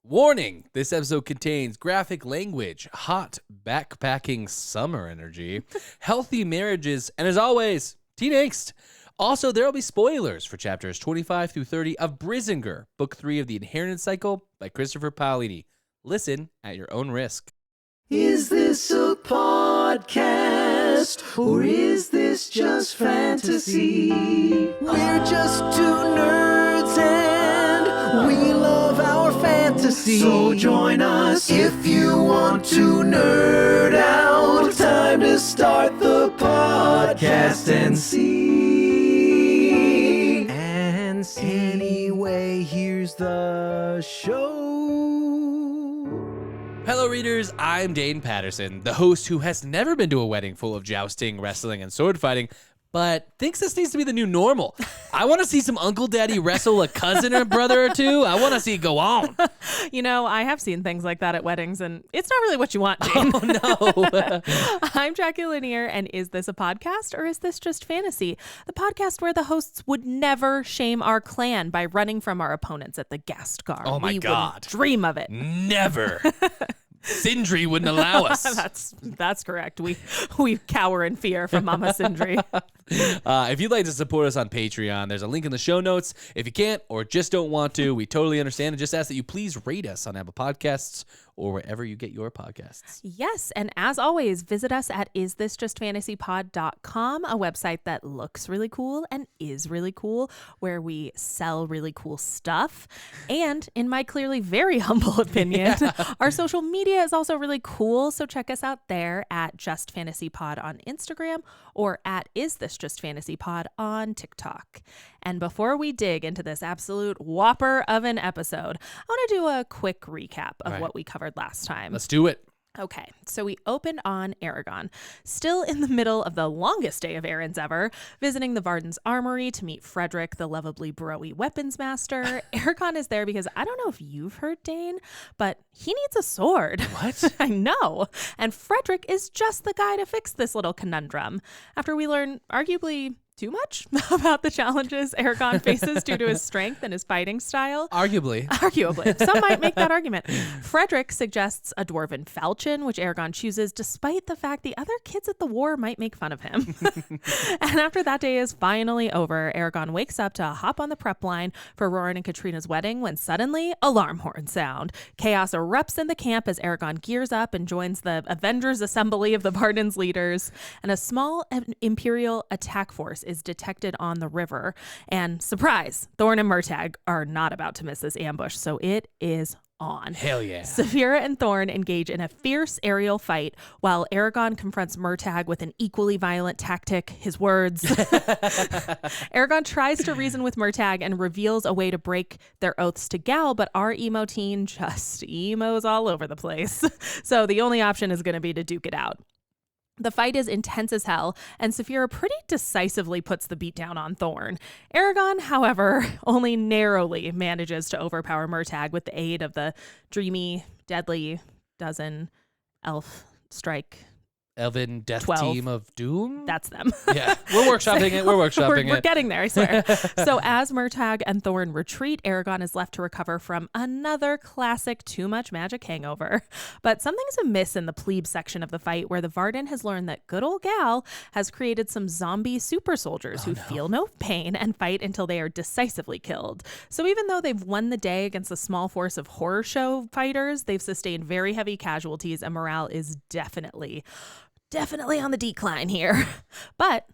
Warning, this episode contains graphic language, hot backpacking summer energy, healthy marriages, and as always, teen angst. Also, there will be spoilers for chapters 25 through 30 of Brisingr, Book 3 of the Inheritance Cycle by Christopher Paolini. Listen at your own risk. Is this a podcast, or is this just fantasy? We're just two nerds and we love our fantasy. So join us if you want to nerd out. Time to start the podcast and see. Anyway, here's the show. Hello, readers. I'm Dane Patterson, the host who has never been to a wedding full of jousting, wrestling, and sword fighting, but thinks this needs to be the new normal. I want to see some Uncle Daddy wrestle a cousin or brother or two. I want to see it go on. You know, I have seen things like that at weddings, and it's not really what you want, Jane. Oh, no. I'm Jacqui Lanier, and is this a podcast, or is this just fantasy? The podcast where the hosts would never shame our clan by running from our opponents at the guest guard. Oh, my God. Wouldn't dream of it. Never. Sindri wouldn't allow us. That's correct. We cower in fear from Mama Sindri. If you'd like to support us on Patreon, there's a link in the show notes. If you can't or just don't want to, we totally understand and just ask that you please rate us on Apple Podcasts or wherever you get your podcasts. Yes, and as always, visit us at isthisjustfantasypod.com, a website that looks really cool and is really cool, where we sell really cool stuff. And in my clearly very humble opinion, our social media is also really cool, so check us out there at Just Fantasy Pod on Instagram or at Is This Just Fantasy Pod on TikTok. And before we dig into this absolute whopper of an episode, I want to do a quick recap of what we covered last time. Let's do it. Okay, so we opened on Aragon, still in the middle of the longest day of errands ever, visiting the Varden's armory to meet Frederick, the lovably broy weapons master. Aragon is there because I don't know if you've heard, Dane, but he needs a sword. What? I know. And Frederick is just the guy to fix this little conundrum. After we learn arguably too much about the challenges Aragon faces due to his strength and his fighting style. Arguably. Some might make that argument. Frederick suggests a dwarven falchion, which Aragon chooses despite the fact the other kids at the war might make fun of him. And after that day is finally over, Aragon wakes up to hop on the prep line for Roran and Katrina's wedding when suddenly alarm horns sound. Chaos erupts in the camp as Aragon gears up and joins the Avengers Assembly of the Varden's leaders, and a small Imperial attack force is detected on the river. And surprise, Thorn and Murtagh are not about to miss this ambush, so it is on. Hell yeah. Saphira and Thorn engage in a fierce aerial fight while Aragon confronts Murtagh with an equally violent tactic, his words. Aragon tries to reason with Murtagh and reveals a way to break their oaths to Gal, but our emo teen just emos all over the place. So the only option is going to be to duke it out. The fight is intense as hell, and Saphira pretty decisively puts the beat down on Thorn. Aragon, however, only narrowly manages to overpower Murtagh with the aid of the dreamy, deadly dozen elf strike. Elven Death 12. Team of Doom? That's them. Yeah, we're workshopping it. We're getting there, I swear. So as Murtagh and Thorn retreat, Aragon is left to recover from another classic too much magic hangover. But something's amiss in the plebe section of the fight, where the Varden has learned that good old Gal has created some zombie super soldiers who feel no pain and fight until they are decisively killed. So even though they've won the day against a small force of horror show fighters, they've sustained very heavy casualties, and morale is definitely on the decline here. But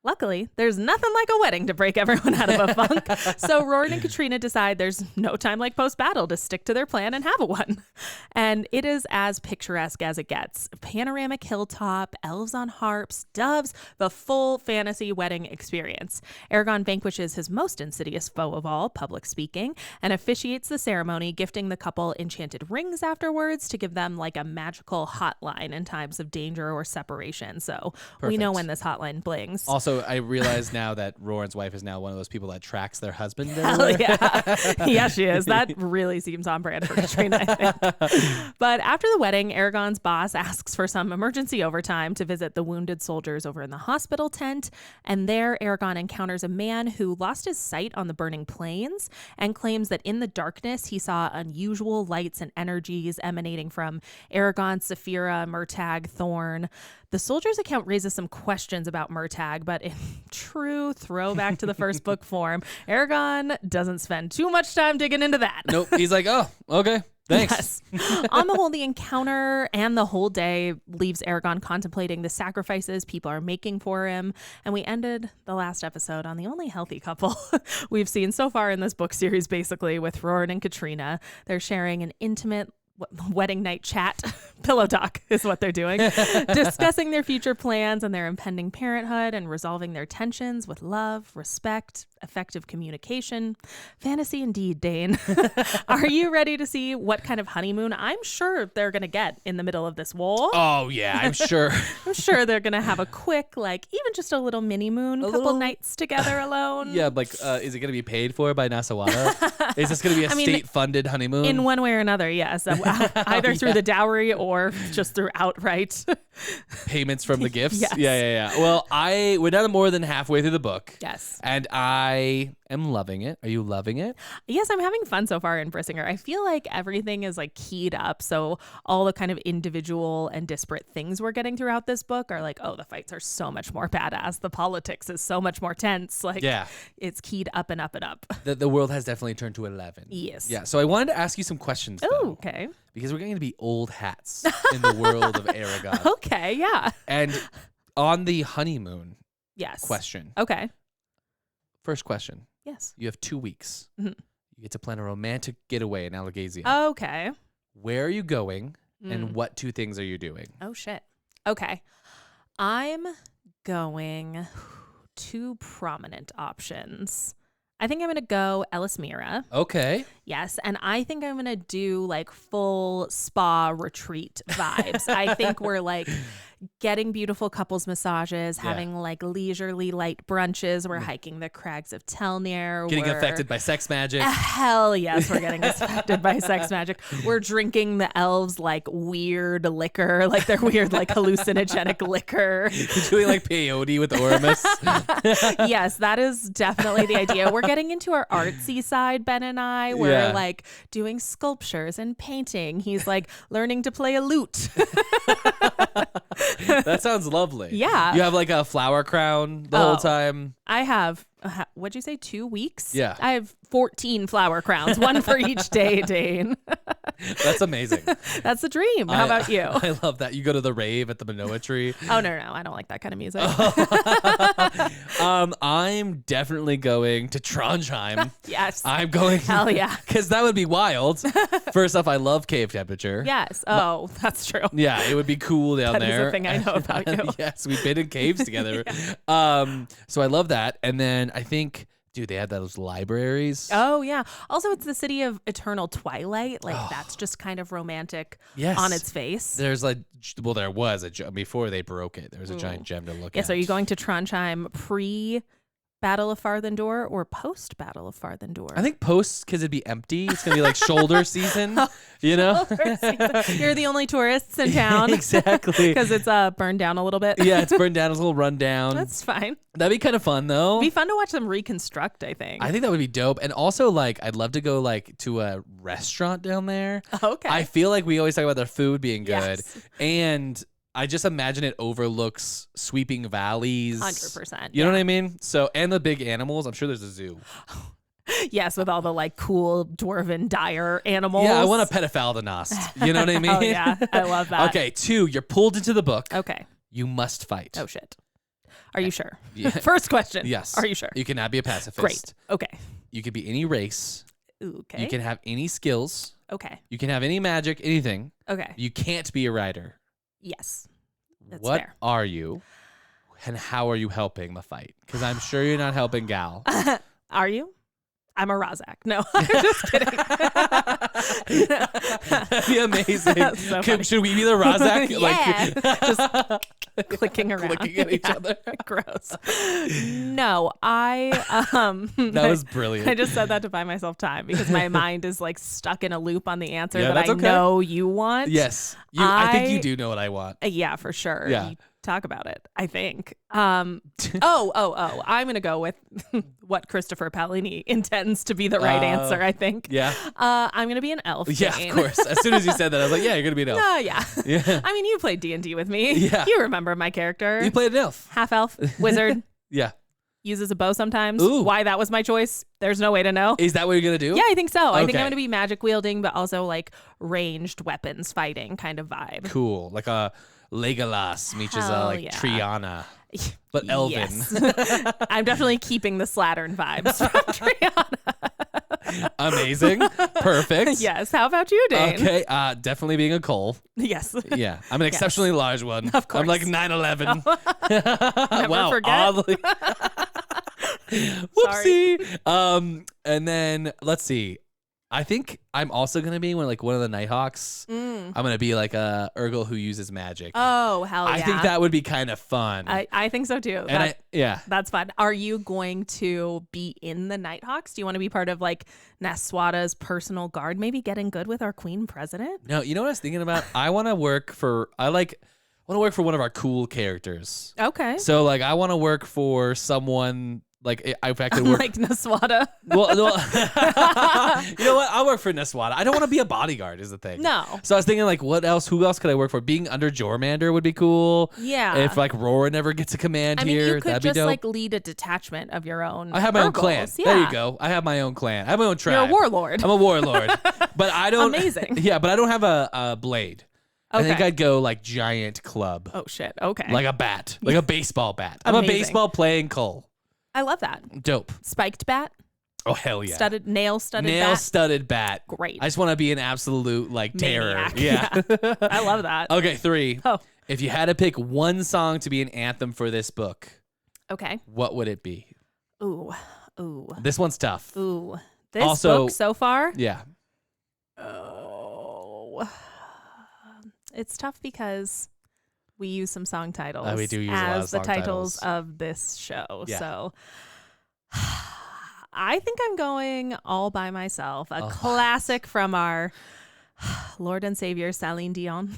luckily, there's nothing like a wedding to break everyone out of a funk. So Roran and Katrina decide there's no time like post-battle to stick to their plan and have a one. And it is as picturesque as it gets. Panoramic hilltop, elves on harps, doves, the full fantasy wedding experience. Aragon vanquishes his most insidious foe of all, public speaking, and officiates the ceremony, gifting the couple enchanted rings afterwards to give them like a magical hotline in times of danger or separation. So we know when this hotline blings. Also, Also, I realize now that Roran's wife is now one of those people that tracks their husband. Hell yeah. Yeah, she is. That really seems on brand for Katrina, I think. But after the wedding, Aragon's boss asks for some emergency overtime to visit the wounded soldiers over in the hospital tent. And there, Aragon encounters a man who lost his sight on the burning plains and claims that in the darkness, he saw unusual lights and energies emanating from Aragon, Saphira, Murtagh, Thorn. The soldier's account raises some questions about Murtagh, but in true throwback to the first book form, Aragon doesn't spend too much time digging into that. Nope. He's like, oh, okay. Thanks. Yes. On the whole, the encounter and the whole day leaves Aragon contemplating the sacrifices people are making for him. And we ended the last episode on the only healthy couple we've seen so far in this book series, basically, with Roran and Katrina. They're sharing an intimate wedding night chat. Pillow talk is what they're doing. Discussing their future plans and their impending parenthood and resolving their tensions with love, respect, effective communication. Fantasy indeed, Dane. Are you ready to see what kind of honeymoon I'm sure they're going to get in the middle of this war? Oh, yeah, I'm sure. I'm sure they're going to have a quick, like, even just a little mini moon, couple nights together alone. Yeah, like, is it going to be paid for by Nasawada? Is this going to be a state-funded honeymoon? In one way or another, yes. Either through the dowry or just through outright payments from the gifts. Yes. Yeah. Well, we're done more than halfway through the book. Yes. And I am loving it. Are you loving it? Yes, I'm having fun so far in Brisingr. I feel like everything is like keyed up. So all the kind of individual and disparate things we're getting throughout this book are like, oh, the fights are so much more badass. The politics is so much more tense. Like, yeah, it's keyed up and up and up. The world has definitely turned to 11. Yes. Yeah. So I wanted to ask you some questions. Oh, okay. Because we're going to be old hats in the world of Aragon. Okay. Yeah. And on the honeymoon yes. question. Okay. First question. Yes. You have 2 weeks. Mm-hmm. You get to plan a romantic getaway in Allegazia. Okay. Where are you going and what 2 things are you doing? Oh, shit. Okay. I'm going 2 prominent options. I think I'm going to go Elismira. Okay. Yes. And I think I'm going to do like full spa retreat vibes. I think we're like getting beautiful couples massages, having like leisurely light brunches. We're hiking the crags of Telnir. Getting affected by sex magic. Hell yes, we're getting affected by sex magic. We're drinking the elves like weird liquor, like their weird like hallucinogenic liquor. You're doing like peyote with Oramus. Yes, that is definitely the idea. We're getting into our artsy side, Ben and I. We're like doing sculptures and painting. He's like learning to play a lute. That sounds lovely. Yeah. You have like a flower crown the whole time. I have, what'd you say, 2 weeks? Yeah. I have 14 flower crowns, one for each day, Dane. That's amazing. That's the dream. How about you? I love that. You go to the rave at the Manoa tree. Oh, no, I don't like that kind of music. I'm definitely going to Trondheim. Yes. I'm going. Hell yeah. Because that would be wild. First off, I love cave temperature. Yes. Oh, that's true. Yeah, it would be cool down That there. is a thing I know about you. Yes, we've been in caves together. So I love that. And then I think, dude, they have those libraries. Oh, yeah. Also, it's the city of eternal twilight. Like, that's just kind of romantic on its face. There's like, well, there was before they broke it. There was a giant gem to look at. Yes, are you going to Trondheim pre-Battle of Farthendur or post-Battle of Farthendur? I think post, because it'd be empty. It's going to be like shoulder season, you know? You're the only tourists in town. Exactly. Because it's burned down a little bit. Yeah, it's burned down. It's a little run down. That's fine. That'd be kind of fun, though. It'd be fun to watch them reconstruct, I think. I think that would be dope. And also, like, I'd love to go, like, to a restaurant down there. Okay. I feel like we always talk about their food being good. Yes. And I just imagine it overlooks sweeping valleys. 100%. You know what I mean? So, and the big animals. I'm sure there's a zoo. Yes, with all the like cool dwarven dire animals. Yeah, I want a pedophaldanost. You know what I mean? Oh yeah, I love that. Okay, 2, you're pulled into the book. Okay. You must fight. Oh shit. Are you sure? Yeah. First question. Yes. Are you sure? You cannot be a pacifist. Great. Okay. You could be any race. Okay. You can have any skills. Okay. You can have any magic, anything. Okay. You can't be a writer. Yes. That's What fair. are you? And how are you helping the fight? Because I'm sure you're not helping Gal. Are you? I'm a Razak. No, I'm just kidding. That'd be amazing. That's so funny. Should we be the Razak? Yeah. clicking around. Clicking at each other. Gross. No, That was brilliant. I just said that to buy myself time because my mind is like stuck in a loop on the answer that that's I okay. know you want. Yes. I think you do know what I want. Yeah, for sure. Yeah. You talk about it, I think. I'm going to go with what Christopher Paolini intends to be the right answer, I think. Yeah. I'm going to be an elf. Yeah, Dane. of course. As soon as you said that, I was like, yeah, you're going to be an elf. Yeah. Yeah. I mean, you played D&D with me. Yeah. You remember my character. You played an elf. Half elf, wizard, Yeah. uses a bow sometimes. Ooh. Why that was my choice, there's no way to know. Is that what you're going to do? Yeah, I think so. I think Okay. I'm going to be magic wielding, but also like ranged weapons fighting kind of vibe. Cool. Like a Legolas meets Hell yeah. Triana. But Elven. Yes. I'm definitely keeping the Slattern vibes from Triana. Amazing. Perfect. Yes. How about you, Dane? Okay. Definitely being a Cole. Yes. Yeah. I'm an exceptionally large one. Of course. I'm like 9'11". Never Wow. forget. Oddly. Whoopsie. And then let's see. I think I'm also gonna be one of the Nighthawks. I'm gonna be like a Urgle who uses magic. Oh, hell yeah. I think that would be kind of fun. I think so too. and That's fun. Are you going to be in the Nighthawks? Do you want to be part of like Naswada's personal guard? Maybe getting good with our queen president? No, you know what I was thinking about? I want to work for one of our cool characters. Okay. So like I want to work for someone like if I could work Like Naswada? well, you know what? I'll work for Naswada. I don't want to be a bodyguard is the thing. No. So I was thinking like who else could I work for? Being under Jormander would be cool. Yeah. If like Rora never gets a command I mean, here, you could that'd be just dope. like lead a detachment of your own. I have my own clan. Urgles. Yeah. There you go. I have my own clan. I have my own tribe. You're a warlord. I'm a warlord. But I don't Amazing. Yeah, but I don't have a blade. I think Okay. I'd go like giant club. Oh shit. Okay. Like a bat. Like a baseball bat. I'm a Amazing. baseball playing Cole. I love that. Dope. Spiked bat, Oh hell yeah. nail studded Nail bat. studded bat. Great. I just want to be an absolute like terror. Maniac. Yeah. I love that. Okay, 3. Oh. If you had to pick one song to be an anthem for this book, Okay. what would it be? Ooh. This one's tough. Ooh. This Also- book so far. Yeah. Oh. It's tough because we use some song titles We do use a lot of as the song titles titles. of this show. Yeah. So I think I'm going All by Myself, a Oh. classic from our Lord and Savior Celine Dion.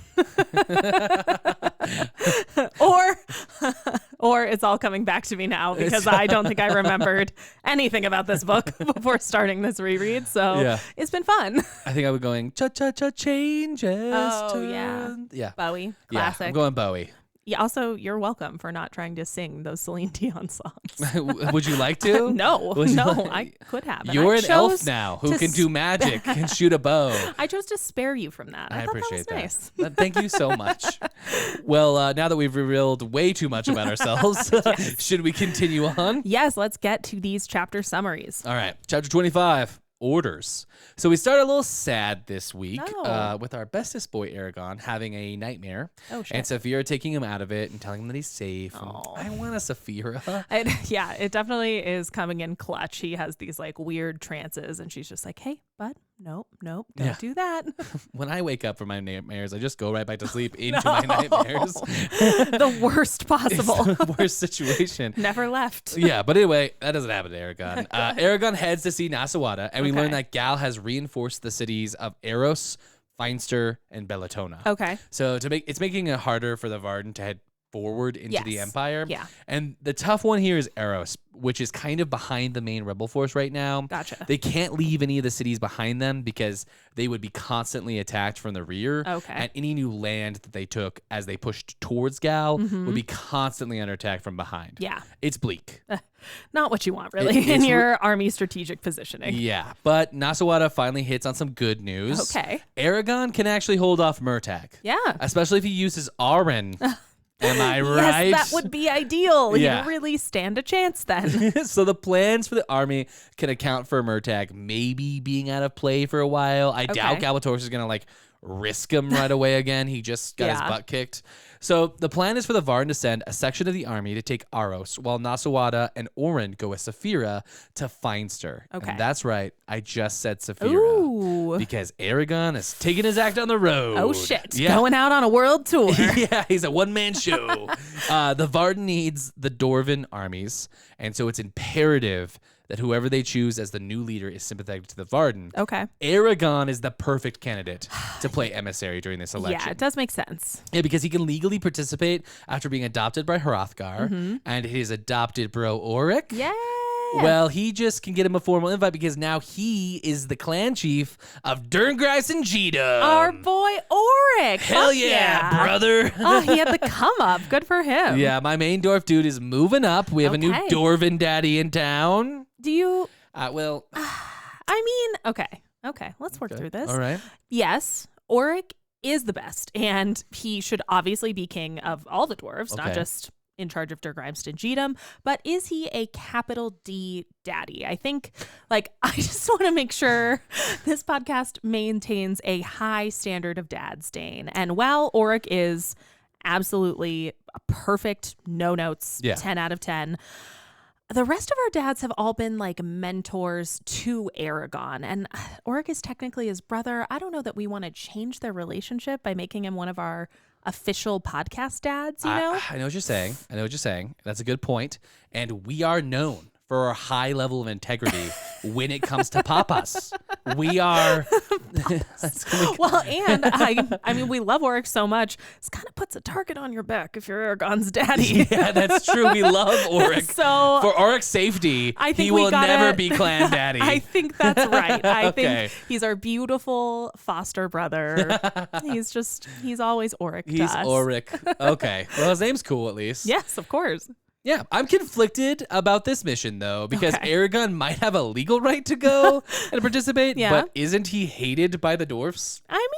or it's all coming back to me now because I don't think I remembered anything about this book before starting this reread. So Yeah. it's been fun. I think I would going cha-cha-cha changes. Oh, yeah. turn. Yeah. Bowie, Yeah. classic. I'm going Bowie. Yeah, also, you're welcome for not trying to sing those Celine Dion songs. Would you like to? No, Would you no, like- I could have. and You're I an elf chose now who to can do magic and shoot a bow. I chose to spare you from that. I thought appreciate that was that. nice. Thank you so much. Well, now that we've revealed way too much about ourselves, should we continue on? Yes, let's get to these chapter summaries. All right, chapter 25, Orders. So we started a little sad this week Oh. with our bestest boy, Aragon, having a nightmare. Oh, shit. And Saphira taking him out of it and telling him that he's safe. And Oh. I want a Saphira. Yeah, it definitely is coming in clutch. He has these like weird trances, and she's just like, "Hey, bud, nope, don't Yeah. do that." When I wake up from my nightmares, I just go right back to sleep into my nightmares. The worst possible. It's the worst situation. Never left. Yeah, but anyway, that doesn't happen to Aragon. Aragon heads to see Nasawada, and we Okay. learn that Gal has reinforced the cities of Eros, Feinster, and Bellatona. Okay. So it's making it harder for the Varden to head forward into the Yes. Empire. Yeah. And the tough one here is Eros, which is kind of behind the main rebel force right now. Gotcha. They can't leave any of the cities behind them because they would be constantly attacked from the rear. Okay. And any new land that they took as they pushed towards Gal would be constantly under attack from behind. Yeah. It's bleak. Not what you want, really, It's in your army strategic positioning. Yeah, but Nasawada finally hits on some good news. Okay. Aragon can actually hold off Murtagh. Yeah. Especially if he uses Aren. Am I right? Yes, that would be ideal. Yeah. You really stand a chance then. So the plans for the army can account for Murtagh maybe being out of play for a while. I doubt Okay. Galbatorix is going to like risk him right away again. He just got his butt kicked. So the plan is for the Varden to send a section of the army to take Aros, while Nasawada and Oren go with Saphira to Feinster. Okay. And that's right. I just said Saphira. Ooh. Because Aragon is taking his act on the road. Oh, shit. Yeah. Going out on a world tour. Yeah, he's a one-man show. The Varden needs the Dwarven armies, and so it's imperative that whoever they choose as the new leader is sympathetic to the Varden. Okay. Aragon is the perfect candidate to play emissary during this election. Yeah, it does make sense. Yeah, because he can legally participate after being adopted by Hrothgar and his adopted bro Oric. Yeah. Well, he just can get him a formal invite because now he is the clan chief of Derngrice and Jedum. Our boy Oric. Hell Fuck yeah, brother. Oh, he had the come up. Good for him. Yeah, my main dwarf dude is moving up. We have a new Okay. Dwarven daddy in town. Do you? Well, I mean, okay. Let's work through this. all right. Yes, Oric is the best, and he should obviously be king of all the dwarves, not Okay. just in charge of Dergrimst and Jedum. But is he a capital D daddy? I think, I just want to make sure this podcast maintains a high standard of dads, Dane. And while Oric is absolutely a perfect, no notes, 10 out of 10. The rest of our dads have all been like mentors to Aragon, and Oric is technically his brother. I don't know that we want to change their relationship by making him one of our official podcast dads, you know? I know what you're saying. That's a good point. And we are known for our high level of integrity when it comes to papas. We are. Well, and I mean, we love Oric so much. This kind of puts a target on your back if you're Aragon's daddy. Yeah, that's true. We love Oric. So for Oric's safety, I think he we will gotta- never be clan daddy. I think that's right. I Okay. think he's our beautiful foster brother. He's always Oric to He's us. Oric. Okay. Well, his name's cool at least. Yes, of course. Yeah, I'm conflicted about this mission, though, because Okay. Aragon might have a legal right to go and participate, Yeah. but isn't he hated by the dwarfs? I mean,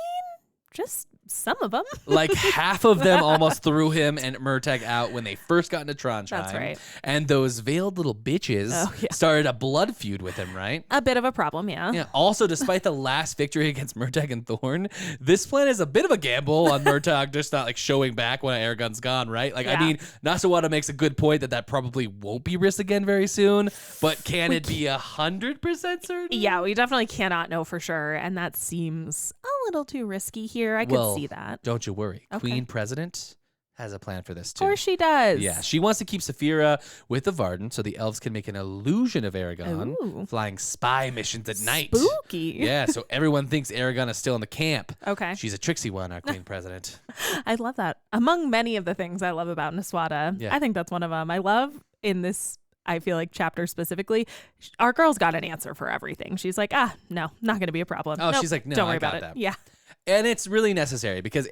just some of them. Like half of them almost threw him and Murtagh out when they first got into Trondheim. That's right. And those veiled little bitches started a blood feud with him, right? A bit of a problem, yeah. Yeah. Also, despite the last victory against Murtagh and Thorn, this plan is a bit of a gamble on Murtagh just not like showing back when Aragon's gone, right? Like, I mean, Nasawada makes a good point that probably won't be risked again very soon, but can it be 100% certain? Yeah, we definitely cannot know for sure, and that seems a little too risky here. I could see that. Don't you worry. Okay. Queen President has a plan for this Of too. course she does. Yeah, she wants to keep Saphira with the Varden so the elves can make an illusion of Aragon, Ooh. flying spy missions at night. Spooky. Yeah, so everyone thinks Aragon is still in the camp. Okay. She's a tricksy one, our Queen President. I love that. Among many of the things I love about Naswada, Yeah. I think that's one of them. I love in this, I feel like, chapter specifically, our girl's got an answer for everything. She's like, no, not going to be a problem. Oh, Nope, she's like, no, don't worry I got about that. it. Yeah. And it's really necessary because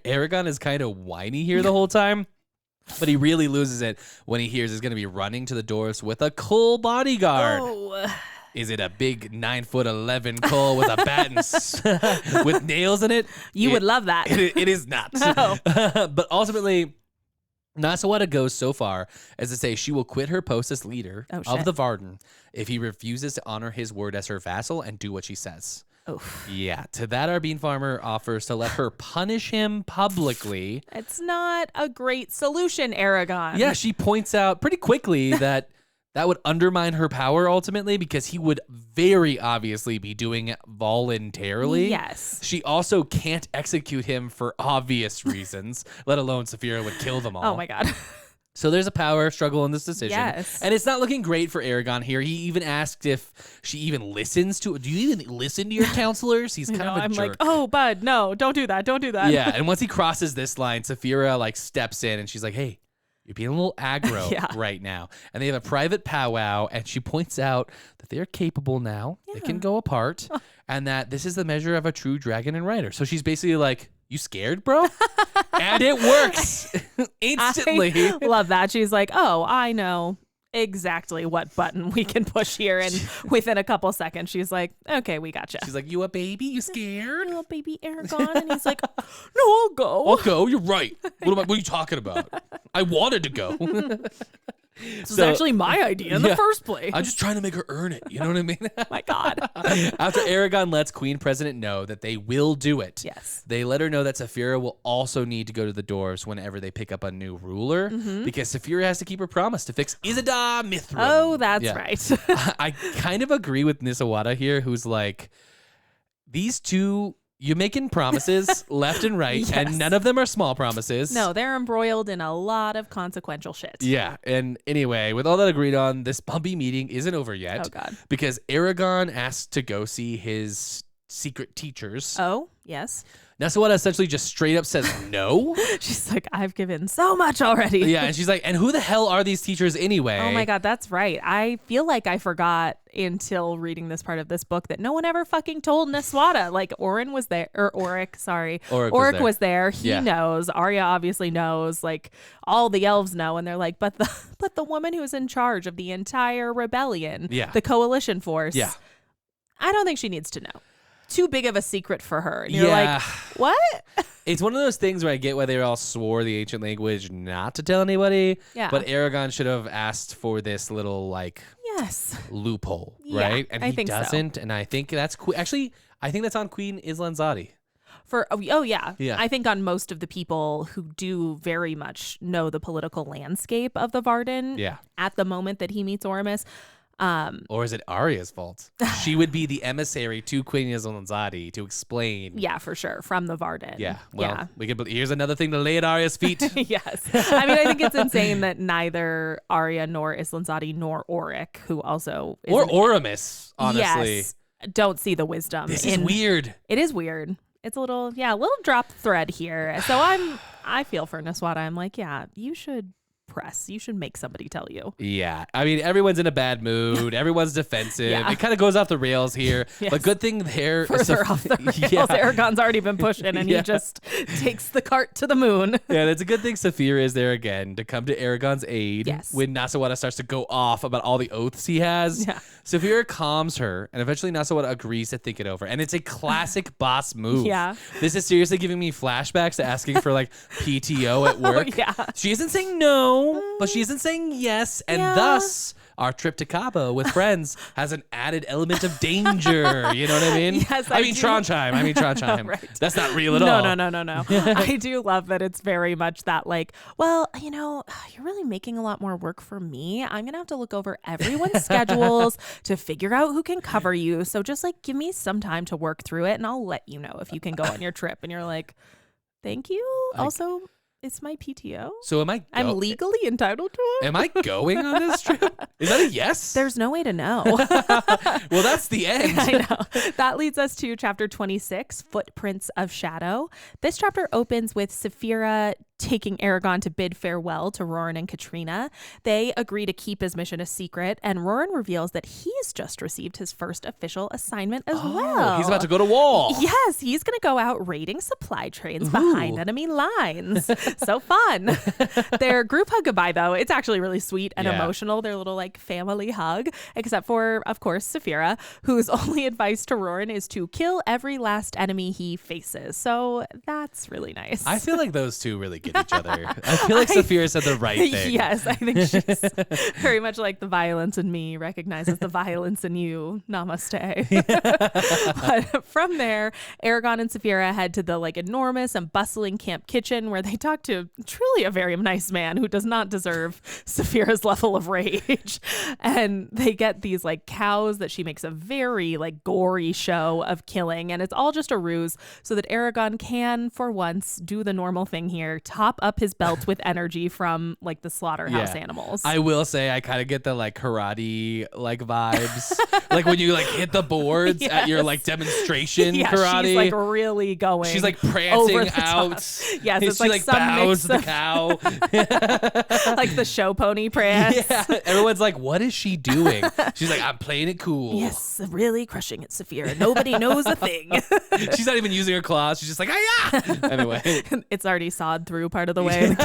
Aragon is kind of whiny here the whole time. But he really loses it when he hears he's going to be running to the doors with a cool bodyguard. Oh. Is it a big 9'11" Cole with a bat and with nails in it? You would love that. It is not. No. But ultimately, Nasawada goes so far as to say she will quit her post as leader Oh, of shit. the Varden if he refuses to honor his word as her vassal and do what she says. Oof. Yeah, to that our bean farmer offers to let her punish him publicly. It's not a great solution, Aragon. Yeah, she points out pretty quickly that would undermine her power ultimately because he would very obviously be doing it voluntarily. Yes. She also can't execute him for obvious reasons, let alone Saphira would kill them all. Oh my God. So there's a power struggle in this decision. Yes. And it's not looking great for Aragon here. He even asked if she even listens to it. Do you even listen to your counselors? He's kind of a I'm jerk. like, oh, bud, no, don't do that. Don't do that. Yeah, and once he crosses this line, Saphira like steps in and she's like, hey, you're being a little aggro Yeah. right now. And they have a private powwow, and she points out that they're capable now. They can go apart, and that this is the measure of a true dragon and rider. So she's basically like, you scared, bro? And it works instantly. I love that. She's like, oh, I know exactly what button we can push here. And within a couple seconds, she's like, okay, we gotcha. She's like, you a baby? You scared? Little baby Aragon. And he's like, no, I'll go. I'll go. You're right. What are you talking about? I wanted to go. This was actually my idea in the first place. I'm just trying to make her earn it. You know what I mean? My God. After Aragon lets Queen President know that they will do it, Yes. they let her know that Saphira will also need to go to the dwarves whenever they pick up a new ruler, because Saphira has to keep her promise to fix Isadar Mithrin. Oh, that's right. I kind of agree with Nisawada here, who's like, these two, you're making promises left and right, and none of them are small promises. No, they're embroiled in a lot of consequential shit. Yeah, and anyway, with all that agreed on, this bumpy meeting isn't over yet. Oh, God. Because Aragon asked to go see his secret teachers. Oh, yes. Nasawada essentially just straight up says no. She's like, I've given so much already. Yeah, and she's like, and who the hell are these teachers anyway? Oh my God, that's right. I feel like I forgot until reading this part of this book that no one ever fucking told Naswada. Like Orin was there, or Oric, sorry. Oric was there. He knows. Arya obviously knows. Like all the elves know, and they're like, but the woman who's in charge of the entire rebellion, the coalition force, I don't think she needs to know. Too big of a secret for her. And you're like, what? It's one of those things where I get why they all swore the ancient language not to tell anybody. Yeah. But Aragon should have asked for this little loophole, right? And he doesn't. So. And I think that's actually, I think that's on Queen Islanzadi. Yeah. I think on most of the people who do very much know the political landscape of the Varden at the moment that he meets Oramus. Or is it Arya's fault? She would be the emissary to Queen Islanzadi to explain. Yeah, for sure. From the Varden. Yeah. Well, here's another thing to lay at Arya's feet. Yes. I mean, I think it's insane that neither Arya nor Islanzadi nor Oric, who also is or Oramus, honestly. Yes, don't see the wisdom. This is weird. It is weird. It's a little drop thread here. So I feel for Naswada. I'm like, yeah, you should press. You should make somebody tell you. Yeah. I mean, everyone's in a bad mood. Everyone's defensive. It kind of goes off the rails here. But good thing there. Further off the rails. Aragon's already been pushing and he just takes the cart to the moon. Yeah, it's a good thing Saphira is there again to come to Aragon's aid when Nasawada starts to go off about all the oaths he has. Yeah. Saphira calms her and eventually Nasawada agrees to think it over. And it's a classic boss move. Yeah. This is seriously giving me flashbacks to asking for like PTO at work. She isn't saying no. But she isn't saying yes, and thus our trip to Cabo with friends has an added element of danger. You know what I mean? Yes, I mean Trondheim. Right. That's not real at all. No. I do love that it's very much that like, well, you know, you're really making a lot more work for me. I'm gonna have to look over everyone's schedules to figure out who can cover you. So just like give me some time to work through it, and I'll let you know if you can go on your trip. And you're like, thank you. Also, it's my PTO. So I'm legally entitled to it? Am I going on this trip? Is that a yes? There's no way to know. Well, that's the end. I know. That leads us to chapter 26, Footprints of Shadow. This chapter opens with Saphira taking Aragon to bid farewell to Roran and Katrina. They agree to keep his mission a secret, and Roran reveals that he's just received his first official assignment as well. He's about to go to war. Yes, he's going to go out raiding supply trains behind enemy lines. So fun. Their group hug goodbye, though, it's actually really sweet and emotional. Their little like family hug, except for, of course, Saphira, whose only advice to Roran is to kill every last enemy he faces. So that's really nice. I feel like those two really get each other. I feel like Saphira said the right thing. Yes, I think she's very much like the violence in me recognizes the violence in you. Namaste. But from there, Aragon and Saphira head to the like enormous and bustling camp kitchen where they talk to truly a very nice man who does not deserve Saphira's level of rage. And they get these like cows that she makes a very like gory show of killing. And it's all just a ruse so that Aragon can, for once, do the normal thing here, top up his belt with energy from like the slaughterhouse animals. I will say I kind of get the like karate like vibes. Like when you like hit the boards at your like demonstration karate. She's like really going. She's like prancing out. Yes, it's she like like some bows the cow. Like the show pony prance. Yeah. Everyone's like, what is she doing? She's like, I'm playing it cool. Yes, really crushing it, Saphira. Nobody knows a thing. She's not even using her claws. She's just like, ah. Anyway. It's already sawed through part of the way.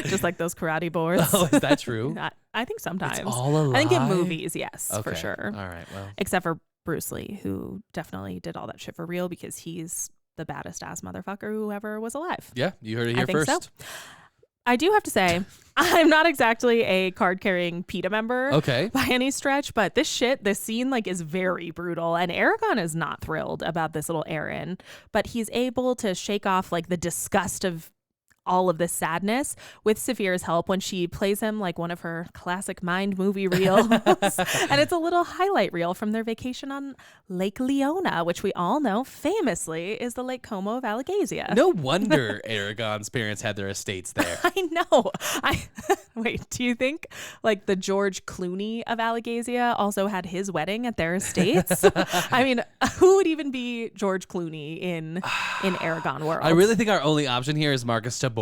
Just like those karate boards. Oh, is that true? I think sometimes. It's all a lie? I think in movies, yes, for sure. All right, well. Except for Bruce Lee, who definitely did all that shit for real because he's the baddest ass motherfucker who ever was alive. Yeah, you heard it here first. So. I do have to say, I'm not exactly a card-carrying PETA member by any stretch, but this scene like is very brutal, and Aragon is not thrilled about this little errand, but he's able to shake off like the disgust of all of this sadness with Saphira's help when she plays him like one of her classic mind movie reels. And it's a little highlight reel from their vacation on Lake Leona, which we all know famously is the Lake Como of Alagasia. No wonder Aragon's parents had their estates there. I know. Wait, do you think like the George Clooney of Alagasia also had his wedding at their estates? I mean, who would even be George Clooney in Aragon world? I really think our only option here is Marcus Tabor.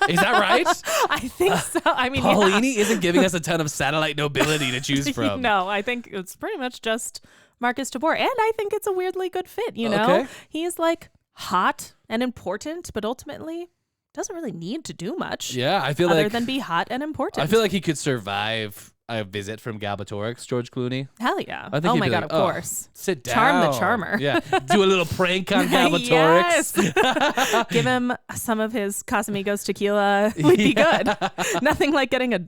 Is that right? I think so. I mean, Paolini isn't giving us a ton of satellite nobility to choose from. No, I think it's pretty much just Marcus Tabor. And I think it's a weirdly good fit, you know? Okay. He's like hot and important, but ultimately doesn't really need to do much. Yeah, I feel other than be hot and important. I feel like he could survive a visit from Galbatorix, George Clooney. Hell yeah. I think oh my God, like, of course. Sit down. Charm the charmer. Yeah. Do a little prank on Galbatorix. Yes. Give him some of his Casamigos tequila. Would be good. Nothing like getting a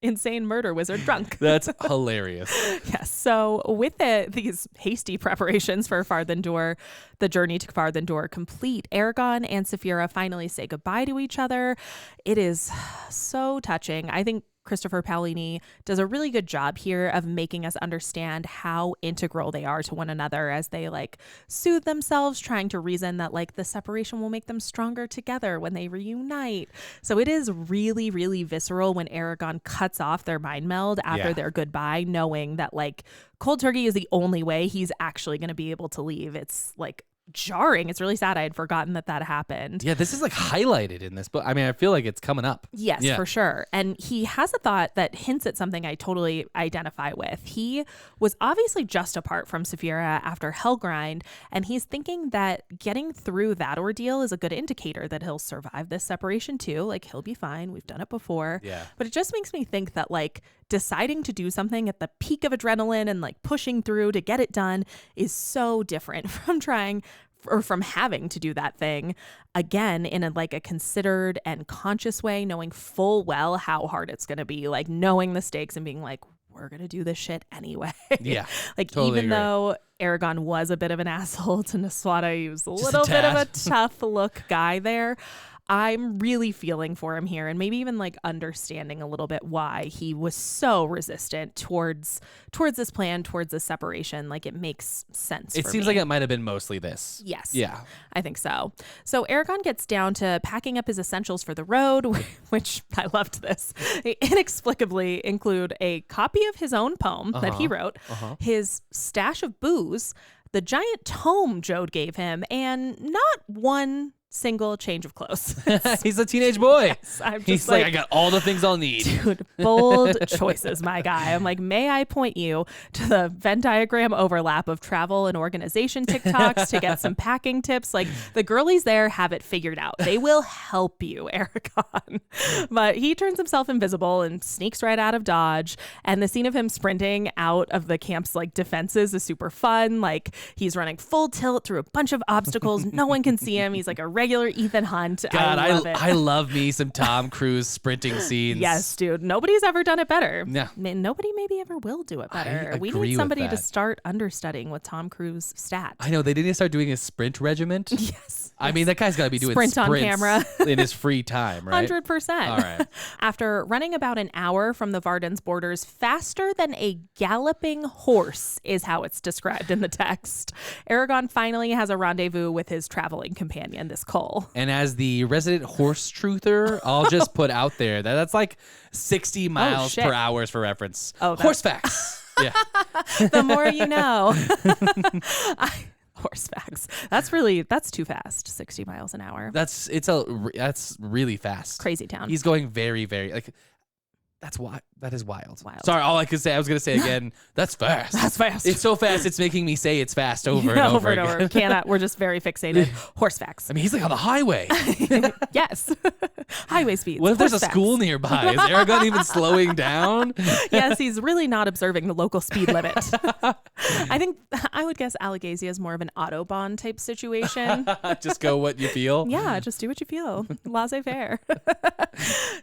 insane murder wizard drunk. That's hilarious. Yes. So with these hasty preparations for Farthendur, the journey to Farthendur complete, Aragon and Saphira finally say goodbye to each other. It is so touching. I think Christopher Paolini does a really good job here of making us understand how integral they are to one another as they like soothe themselves, trying to reason that like the separation will make them stronger together when they reunite. So it is really, really visceral when Aragon cuts off their mind meld after their goodbye, knowing that like cold turkey is the only way he's actually going to be able to leave. It's like jarring. It's really sad. I had forgotten that happened. Yeah, this is like highlighted in this book. I mean, I feel like it's coming up. Yes, for sure. And he has a thought that hints at something I totally identify with. He was obviously just apart from Saphira after Hellgrind, and he's thinking that getting through that ordeal is a good indicator that he'll survive this separation too. Like, he'll be fine. We've done it before. Yeah. But it just makes me think that like deciding to do something at the peak of adrenaline and like pushing through to get it done is so different from trying or from having to do that thing again in a considered and conscious way, knowing full well how hard it's going to be, like knowing the stakes and being like, we're going to do this shit anyway. Yeah. Like totally even though Aragon was a bit of an asshole to Naswada, he was a little bit of a tough look guy there. I'm really feeling for him here, and maybe even like understanding a little bit why he was so resistant towards this plan, towards this separation. Like, it makes sense. It seems like it might have been mostly this. Yes. Yeah. I think so. So Aragon gets down to packing up his essentials for the road, which I loved this. They inexplicably include a copy of his own poem that he wrote, his stash of booze, the giant tome Jode gave him, and not one single change of clothes. He's a teenage boy. Yes, he's like, I got all the things I'll need. Dude, bold choices, my guy. I'm like, may I point you to the Venn diagram overlap of travel and organization TikToks to get some packing tips? Like, the girlies there have it figured out. They will help you, Aragon. But he turns himself invisible and sneaks right out of Dodge. And the scene of him sprinting out of the camp's like defenses is super fun. Like, he's running full tilt through a bunch of obstacles. No one can see him. He's like a regular Ethan Hunt. God, I love it. I love me some Tom Cruise sprinting scenes. Yes, dude. Nobody's ever done it better. Yeah. Nobody maybe ever will do it better. We need somebody to start understudying with Tom Cruise stats. I know. They need to start doing a sprint regiment. Yes. I mean, that guy's got to be doing sprints on camera in his free time, right? 100%. All right. After running about an hour from the Varden's borders, faster than a galloping horse is how it's described in the text, Aragon finally has a rendezvous with his traveling companion, this Cole. And as the resident horse truther, I'll just put out there that that's like 60 miles per hour for reference. Horse facts. Yeah. The more you know. Horse facts. That's too fast. 60 miles an hour. That's really fast. Crazy town. He's going very, very like That is wild. Wild. Sorry, all I could say, I was going to say again, that's fast. That's fast. It's so fast, it's making me say it's fast over and over again. Cannot. We're just very fixated. Horse facts. I mean, he's like on the highway. Yes. Highway speeds. What if there's horse a school facts. nearby? Is Aragon even slowing down? Yes, he's really not observing the local speed limit. I would guess Alagasia is more of an Autobahn type situation. Just go what you feel. Yeah, just do what you feel. Laissez-faire.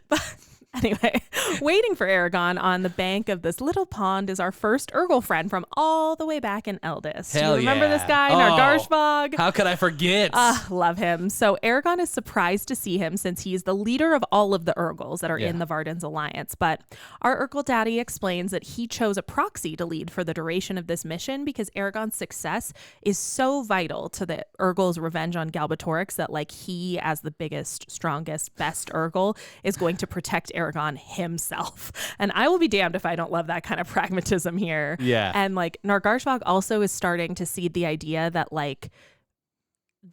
But anyway, waiting for Aragon on the bank of this little pond is our first Urgle friend from all the way back in Eldest. Hell you remember yeah. this guy, Oh, Nargarshvog? How could I forget? Love him. So Aragon is surprised to see him since he's the leader of all of the Urgles that are in the Varden's alliance. But our Urgle daddy explains that he chose a proxy to lead for the duration of this mission because Aragon's success is so vital to the Urgle's revenge on Galbatorix that like he, as the biggest, strongest, best Urgle, is going to protect Aragon himself. And I will be damned if I don't love that kind of pragmatism here. Yeah. And like Nargarshvog also is starting to seed the idea that like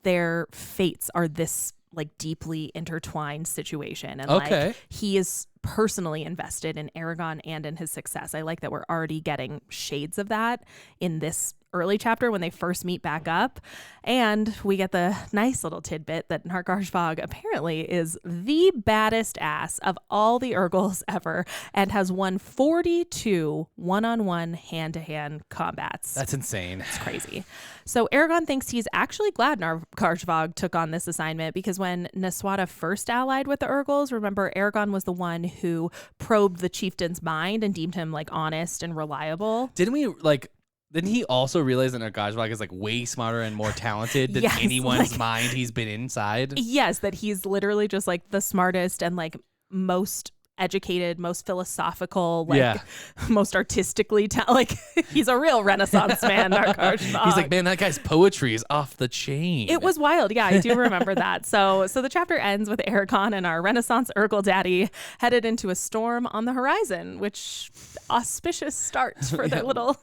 their fates are this like deeply intertwined situation. And like he is personally invested in Aragon and in his success. I like that we're already getting shades of that in this early chapter when they first meet back up. And we get the nice little tidbit that Nargarshvog apparently is the baddest ass of all the Urgles ever and has won 42 one-on-one hand-to-hand combats. That's insane. It's crazy. So Aragon thinks he's actually glad Nargarshvog took on this assignment because when Naswada first allied with the Urgles, remember Aragon was the one who probed the chieftain's mind and deemed him like honest and reliable. Didn't he also realize that Nargarshvog is like way smarter and more talented than anyone's mind he's been inside? Yes, that he's literally just like the smartest and like most educated, most philosophical, like most artistically like he's a real Renaissance man, Nargarshvog. He's like, man, that guy's poetry is off the chain. It was wild. Yeah, I do remember that. So the chapter ends with Aragon and our Renaissance Urgle daddy headed into a storm on the horizon, which auspicious start for their little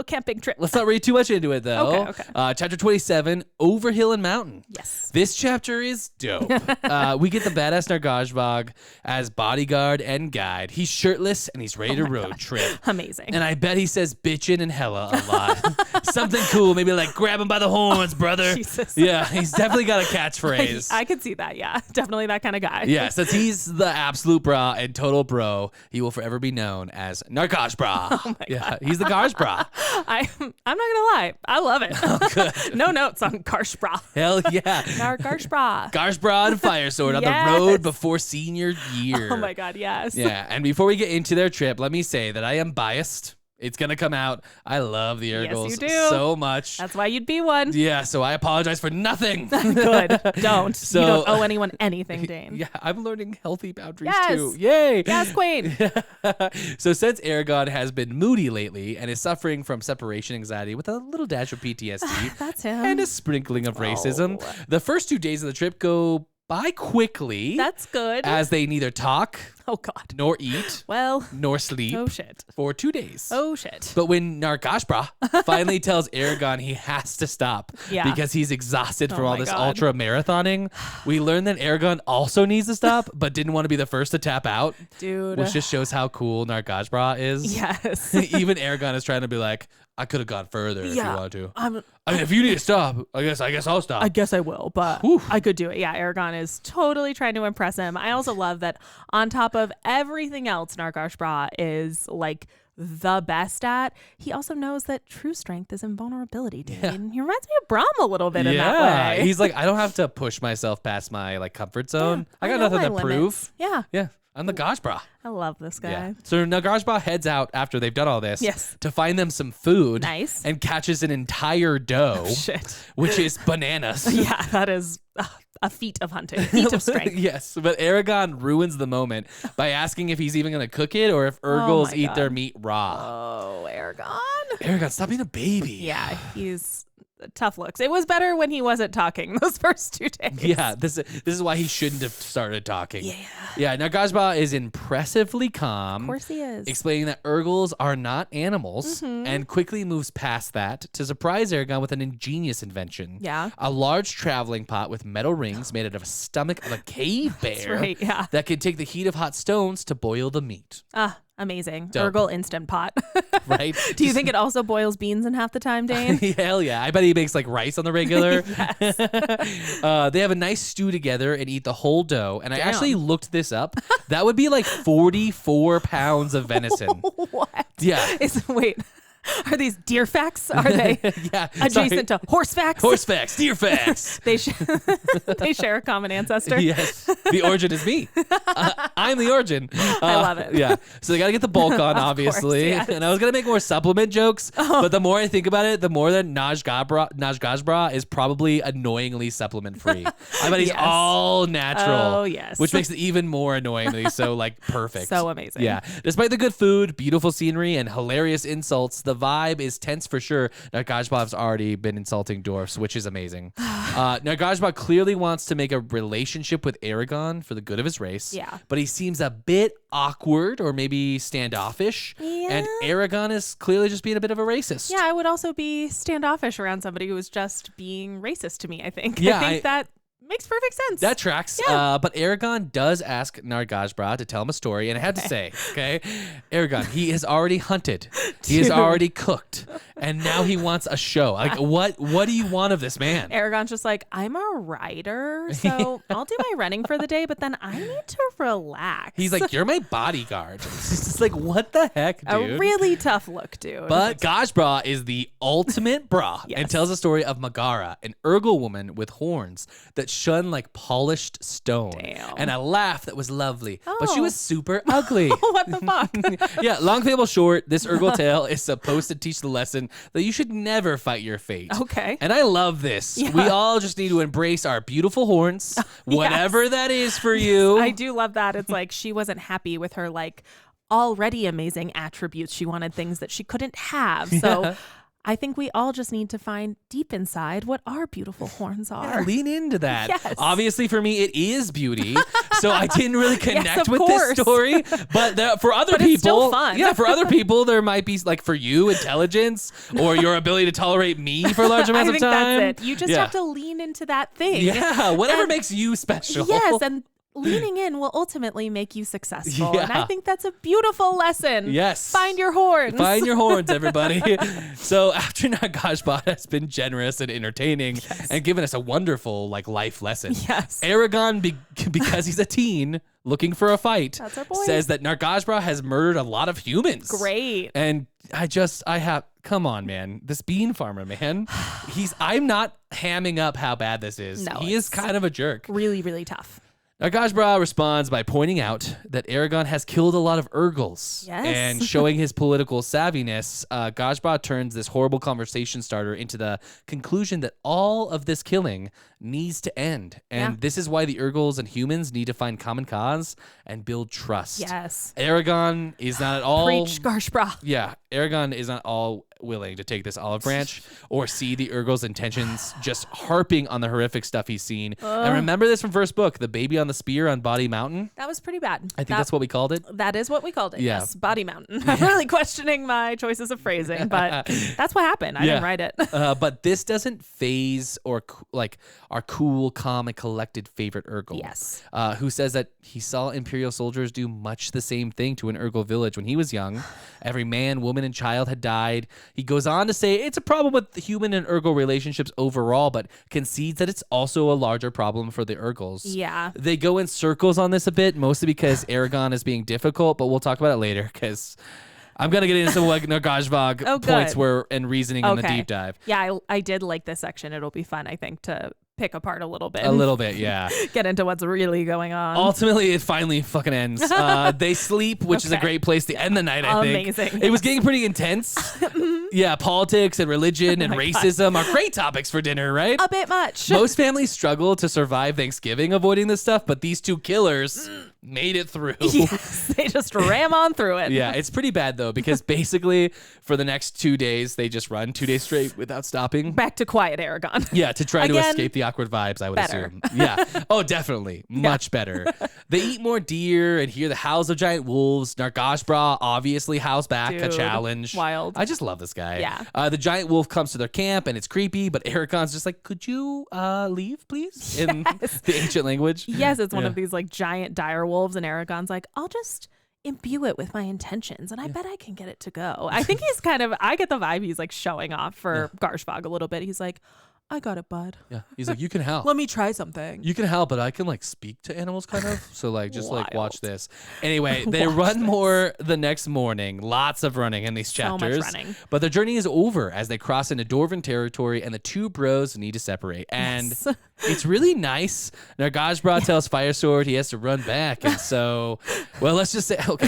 camping trip. Let's not read too much into it, though. Okay. Chapter 27, Over Hill and Mountain. Yes. This chapter is dope. We get the badass Nargarshvog as bodyguard and guide. He's shirtless and he's ready to road trip. Amazing. And I bet he says bitchin' and hella a lot. Something cool, maybe like grab him by the horns, brother. Jesus. Yeah, he's definitely got a catchphrase. I could see that. Yeah, definitely that kind of guy. Yeah, since he's the absolute bra and total bro, he will forever be known as Nargarshbra. Oh my God. He's the Garshbra. I'm not gonna lie, I love it. Oh, good. No notes on Garshbra. Hell yeah. Garshbra. Garshbra and Fire Sword on the road before senior year. Oh my God, yes. Yeah, and before we get into their trip, let me say that I am biased. It's going to come out. I love the Urgles you do. so much. That's why you'd be one. Yeah, so I apologize for nothing. Good. Don't. So, you don't owe anyone anything, Dane. Yeah, I'm learning healthy boundaries Yes. too. Yay. Yes, queen. So since Aragon has been moody lately and is suffering from separation anxiety with a little dash of PTSD That's him. and a sprinkling of racism, the first 2 days of the trip go by quickly. That's good. As they neither talk Oh God. nor eat Well. nor sleep Oh shit. for 2 days. Oh shit. But when Nargarshbra finally tells Aragon he has to stop because he's exhausted from all this ultra marathoning, we learn that Aragon also needs to stop, but didn't want to be the first to tap out. Dude. Which just shows how cool Nargarshbra is. Yes. Even Aragon is trying to be like, I could have gone further if you wanted to. I mean, if you need to stop, I guess I'll stop. I guess I will, but Whew. I could do it. Yeah, Aragon is totally trying to impress him. I also love that on top of everything else Nargarshbra is like the best at, he also knows that true strength is in vulnerability, dude. Yeah. He reminds me of Brahm a little bit in that way. He's like, I don't have to push myself past my like comfort zone. I got know nothing my to limits. prove. Yeah. Yeah. I'm the Garshbra. I love this guy. Yeah. So Nargarshbra heads out after they've done all this Yes. to find them some food. Nice. And catches an entire doe, Shit. which is bananas. Yeah, that is a feat of hunting, feat of strength. Yes, but Aragon ruins the moment by asking if he's even going to cook it or if Urgles my eat God. their meat raw. Oh, Aragon. Aragon, stop being a baby. Yeah, he's tough looks. It was better when he wasn't talking those first 2 days. Yeah, this is why he shouldn't have started talking. Yeah. Now Gajba is impressively calm. Of course he is. Explaining that Urgles are not animals, and quickly moves past that to surprise Eragon with an ingenious invention. Yeah. A large traveling pot with metal rings made out of a stomach of a cave bear. That's right, yeah. That can take the heat of hot stones to boil the meat. Amazing. Dope. Urgle Instant Pot. Right? Do you think it also boils beans in half the time, Dane? Hell yeah. I bet he makes like rice on the regular. Yes. They have a nice stew together and eat the whole dough. And I Damn. actually looked this up. That would be like 44 pounds of venison. What? Yeah. Wait. Are these deer facts? Are they adjacent to horse facts? Horse facts, deer facts. They share a common ancestor. Yes. The origin is me. I'm the origin. I love it. Yeah. So they got to get the bulk on, obviously. Yes. And I was going to make more supplement jokes, but the more I think about it, the more that Najgajbra is probably annoyingly supplement free. I bet he's Yes. all natural. Oh, yes. Which makes it even more annoying that he's so like perfect. So amazing. Yeah. Despite the good food, beautiful scenery, and hilarious insults, the vibe is tense for sure. Nargajbav's already been insulting dwarfs, which is amazing. Nargajbav clearly wants to make a relationship with Eragon for the good of his race. Yeah. But he seems a bit awkward or maybe standoffish. Yeah. And Eragon is clearly just being a bit of a racist. Yeah, I would also be standoffish around somebody who was just being racist to me, I think. Yeah, I think that makes perfect sense. That tracks. Yeah. But Eragon does ask Nargajbra to tell him a story. And I had to say, okay, Eragon, he has already hunted. He has already cooked. And now he wants a show. Like, what do you want of this man? Aragon's just like, I'm a rider, so I'll do my running for the day, but then I need to relax. He's like, you're my bodyguard. It's just like, what the heck, dude? a really tough look, dude. But Gajbra is the ultimate bra and tells a story of Magara, an Urgle woman with horns that shone like polished stone. Damn. And a laugh that was lovely, but she Oh. was super ugly. What the fuck? Yeah, long fable short, this Urgle tale is supposed to teach the lesson that you should never fight your fate. Okay. And I love this. Yeah. We all just need to embrace our beautiful horns, whatever that is for you. I do love that. It's like she wasn't happy with her like already amazing attributes. She wanted things that she couldn't have. So I think we all just need to find deep inside what our beautiful horns are. Yeah, lean into that. Yes. Obviously, for me, it is beauty. So I didn't really connect of with course. this story. But for other But people, it's still fun. Yeah, for other people, there might be like for you, intelligence or your ability to tolerate me for large amounts I think of time. that's it. You just have to lean into that thing. Yeah, whatever And- makes you special. Yes, and leaning in will ultimately make you successful. And Yeah. I think that's a beautiful lesson. Yes. Find your horns. Find your horns, everybody. So after Nargajbot has been generous and entertaining and given us a wonderful like life lesson, Yes. Eragon, because he's a teen looking for a fight, That's our boy. says that Nargajbra has murdered a lot of humans. Great. And come on, man. This bean farmer, man. I'm not hamming up how bad this is. No, He is it's kind of a jerk. Really, really tough. Nargajbra responds by pointing out that Eragon has killed a lot of Urgles. Yes. And showing his political savviness, Gajbra turns this horrible conversation starter into the conclusion that all of this killing needs to end. And Yeah. this is why the Urgles and humans need to find common cause and build trust. Yes. Eragon is not at all... Preach, Garshbra. Yeah, Eragon is not all willing to take this olive branch or see the Urgle's intentions, just harping on the horrific stuff he's seen. And remember this from first book, the baby on the spear on Body Mountain? That was pretty bad. I think that's what we called it. That is what we called it. Yeah. Yes. Body Mountain. I'm really questioning my choices of phrasing, but that's what happened. I didn't write it. But this doesn't phase or like our cool, calm, and collected favorite Urgle. Yes. Who says that he saw Imperial soldiers do much the same thing to an Urgle village when he was young. Every man, woman, and child had died. He goes on to say it's a problem with the human and Urgle relationships overall, but concedes that it's also a larger problem for the Urgles. Yeah. They go in circles on this a bit, mostly because Eragon is being difficult, but we'll talk about it later because I'm going to get into some like Nargajbog points and reasoning in the deep dive. Yeah, I did like this section. It'll be fun, I think, to pick apart a little bit. A little bit, yeah. Get into what's really going on. Ultimately, it finally fucking ends. They sleep, which is a great place to end the night, I think. Amazing. It was getting pretty intense. Yeah, politics and religion and racism are great topics for dinner, right? A bit much. Most families struggle to survive Thanksgiving avoiding this stuff, but these two killers made it through. Yes, they just ram on through it. Yeah, it's pretty bad though, because basically for the next 2 days, they just run 2 days straight without stopping. Back to quiet Aragon. Yeah, to try to Again, escape the awkward vibes, I would better. assume. Yeah. Oh, definitely. Much better. They eat more deer and hear the howls of giant wolves. Nargashbra obviously howls back a Dude, challenge. wild. I just love this guy. Yeah. The giant wolf comes to their camp and it's creepy, but Aragon's just like, could you leave, please? In the ancient language. Yes, it's one Yeah. of these like giant dire wolves, and Aragon's like, I'll just imbue it with my intentions, and I bet I can get it to go. I think he's I get the vibe he's like showing off for Garshfog a little bit. He's like, I got it, bud. Yeah. He's like, you can help. Let me try something. You can help, but I can like speak to animals kind of. So like just like watch Wild. this. Anyway, they Watch run this. more the next morning. Lots of running in these So much chapters. running. But their journey is over as they cross into Dwarven territory and the two bros need to separate. And Yes. it's really nice. Nargashbra tells Firesword he has to run back. And so let's just say I don't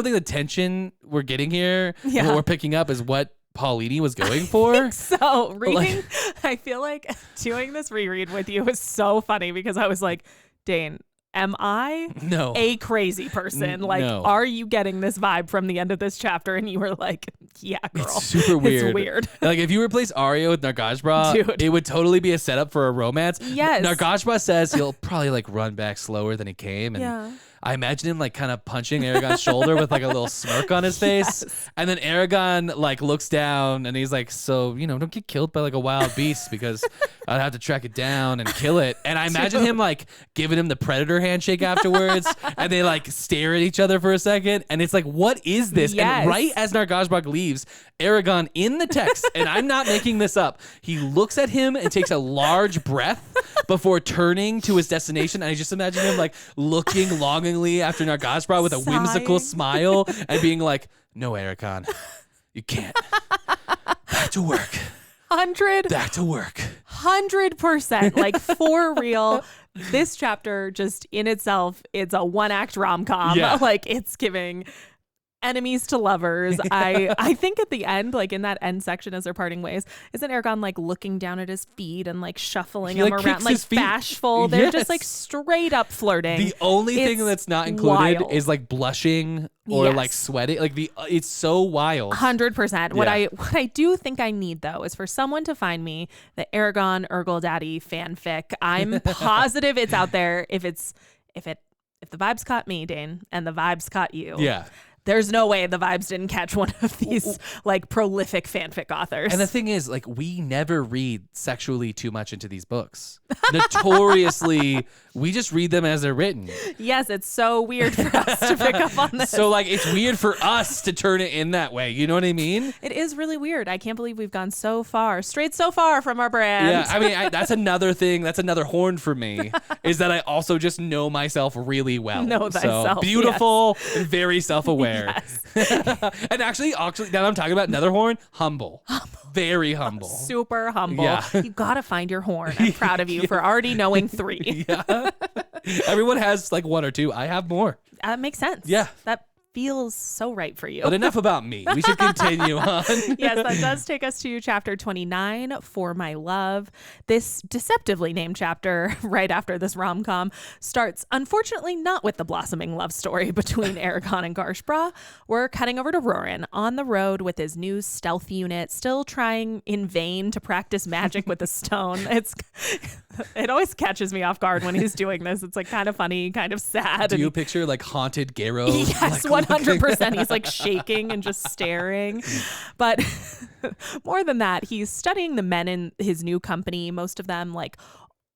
think the tension we're getting here, Yeah. what we're picking up is what Paolini was going for. So reading, I feel like doing this reread with you was so funny because I was like, Dane, am I No. a crazy person? Like, no. are you getting this vibe from the end of this chapter? And you were like, yeah, girl. It's super weird. It's weird. Like if you replace Arya with Nargashbra, Dude. it would totally be a setup for a romance. Yes. Nargashbra says he'll probably like run back slower than he came, and Yeah. I imagine him like kind of punching Aragon's shoulder with like a little smirk on his face. Yes. And then Aragon like looks down and he's like, so, don't get killed by like a wild beast because I'd have to track it down and kill it. And I imagine him like giving him the predator handshake afterwards and they like stare at each other for a second. And it's like, what is this? Yes. And right as Nargashbra leaves, Aragon in the text, and I'm not making this up, he looks at him and takes a large breath before turning to his destination. And I just imagine him like looking longingly after Nargashbra with a whimsical smile and being like, no, Aragon, you can't. Back to work. 100 Back to work. 100%, like for real. This chapter just in itself, it's a one-act rom-com. Yeah. Like it's giving enemies to lovers. I think at the end, like in that end section as they're parting ways, isn't Aragon like looking down at his feet and like shuffling He, him like, around, kicks like his feet. bashful? They're Yes. just like straight up flirting. The only thing It's that's not included wild. is like blushing or Yes. like sweating. Like it's so wild. 100%. What Yeah. I do think I need though is for someone to find me the Aragon Urgle Daddy fanfic. I'm positive it's out there. If the vibes caught me, Dane, and the vibes caught you. Yeah. There's no way the vibes didn't catch one of these like prolific fanfic authors. And the thing is, like, we never read sexually too much into these books. Notoriously, we just read them as they're written. Yes, it's so weird for us to pick up on this. So, like, it's weird for us to turn it in that way. You know what I mean? It is really weird. I can't believe we've gone strayed so far from our brand. Yeah, I mean, that's another thing. That's another horn for me, is that I also just know myself really well. Know thyself, So, beautiful and very self-aware. Yes. And actually, now that I'm talking about another horn, humble. Very humble. Super humble. Yeah. You gotta find your horn. I'm proud of you for already knowing 3. Yeah. Everyone has like 1 or 2. I have more. That makes sense. Yeah. That feels so right for you. But enough about me. We should continue on. Yes, that does take us to chapter 29, For My Love. This deceptively named chapter, right after this rom-com, starts, unfortunately, not with the blossoming love story between Aragon and Garshbra. We're cutting over to Roran on the road with his new stealth unit, still trying in vain to practice magic with a stone. It always catches me off guard when he's doing this. It's like kind of funny, kind of sad. Do and you picture like haunted Garrow? Yes, like, 100%. He's like shaking and just staring. But more than that, he's studying the men in his new company, most of them like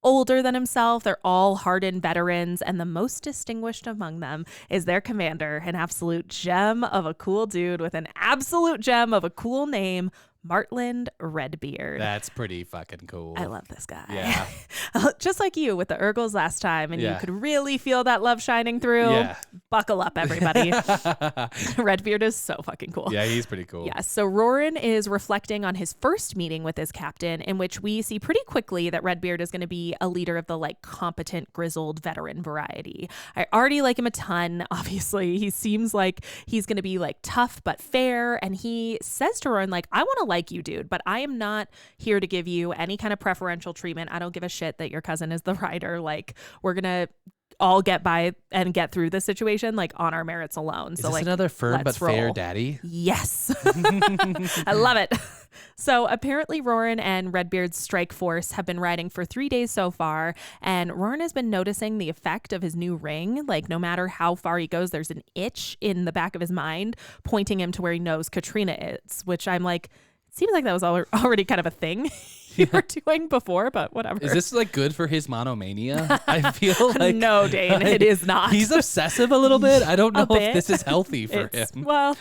older than himself. They're all hardened veterans, and the most distinguished among them is their commander, an absolute gem of a cool dude with an absolute gem of a cool name, Martland Redbeard. That's pretty fucking cool. I love this guy. Yeah. Just like you with the Urgles last time, and you Yeah. could really feel that love shining through. Yeah. Buckle up, everybody. Redbeard is so fucking cool. Yeah, he's pretty cool. Yes. So Roran is reflecting on his first meeting with his captain, in which we see pretty quickly that Redbeard is going to be a leader of the like competent, grizzled veteran variety. I already like him a ton. Obviously, he seems like he's going to be like tough but fair, and he says to Roran like, "I want to like you, dude, but I am not here to give you any kind of preferential treatment. I don't give a shit that your cousin is the rider. Like, we're gonna all get by and get through this situation like on our merits alone. Is so this like another firm but fair roll. daddy? Yes. I love it. So apparently Roran and Redbeard's strike force have been riding for 3 days so far, and Roran has been noticing the effect of his new ring. Like no matter how far he goes, there's an itch in the back of his mind pointing him to where he knows Katrina is, which I'm like, it seems like that was already kind of a thing you were doing before, but whatever. Is this like good for his monomania? I feel like no, Dane, it is not. He's obsessive a little bit. I don't know bit. if this is healthy for him. Well,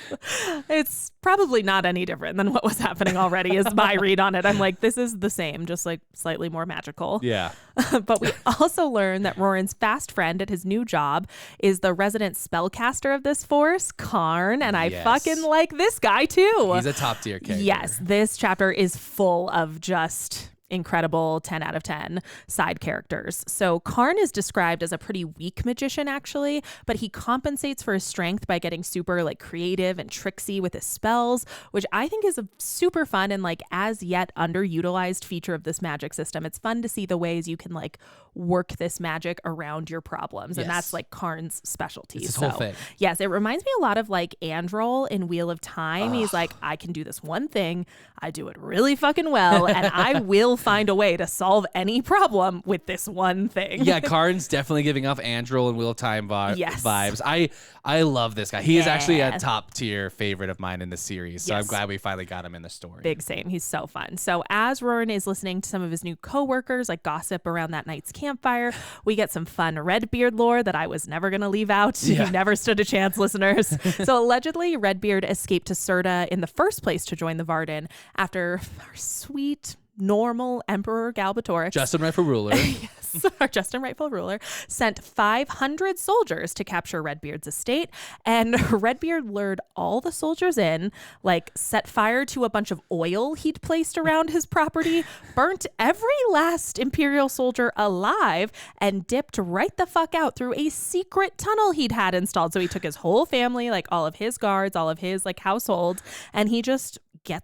it's probably not any different than what was happening already is my read on it. I'm like, this is the same, just like slightly more magical. Yeah. But we also learned that Roran's fast friend at his new job is the resident spellcaster of this force, Karn, and I fucking like this guy too. He's a top tier character. Yes, this chapter is full of just incredible 10 out of 10 side characters. So Karn is described as a pretty weak magician actually, but he compensates for his strength by getting super like creative and tricksy with his spells, which I think is a super fun and like as yet underutilized feature of this magic system. It's fun to see the ways you can like work this magic around your problems, and that's like Karn's specialty. It's his whole thing. Yes, it reminds me a lot of like Androl in Wheel of Time. He's like, I can do this one thing, I do it really fucking well, and I will find a way to solve any problem with this one thing. Yeah, Karn's definitely giving off Androl and Wheel of Time vibes. I love this guy. He is actually a top tier favorite of mine in the series, so I'm glad we finally got him in the story. Big same. He's so fun. So as Roran is listening to some of his new coworkers like gossip around that night's campfire, we get some fun Redbeard lore that I was never going to leave out. You never stood a chance, listeners. So allegedly, Redbeard escaped to Serta in the first place to join the Varden after our sweet normal Emperor Galbatorix, Just and rightful ruler. yes, our just and rightful ruler, sent 500 soldiers to capture Redbeard's estate, and Redbeard lured all the soldiers in, like set fire to a bunch of oil he'd placed around his property, burnt every last Imperial soldier alive, and dipped right the fuck out through a secret tunnel he'd had installed. So he took his whole family, like all of his guards, all of his like household, and he just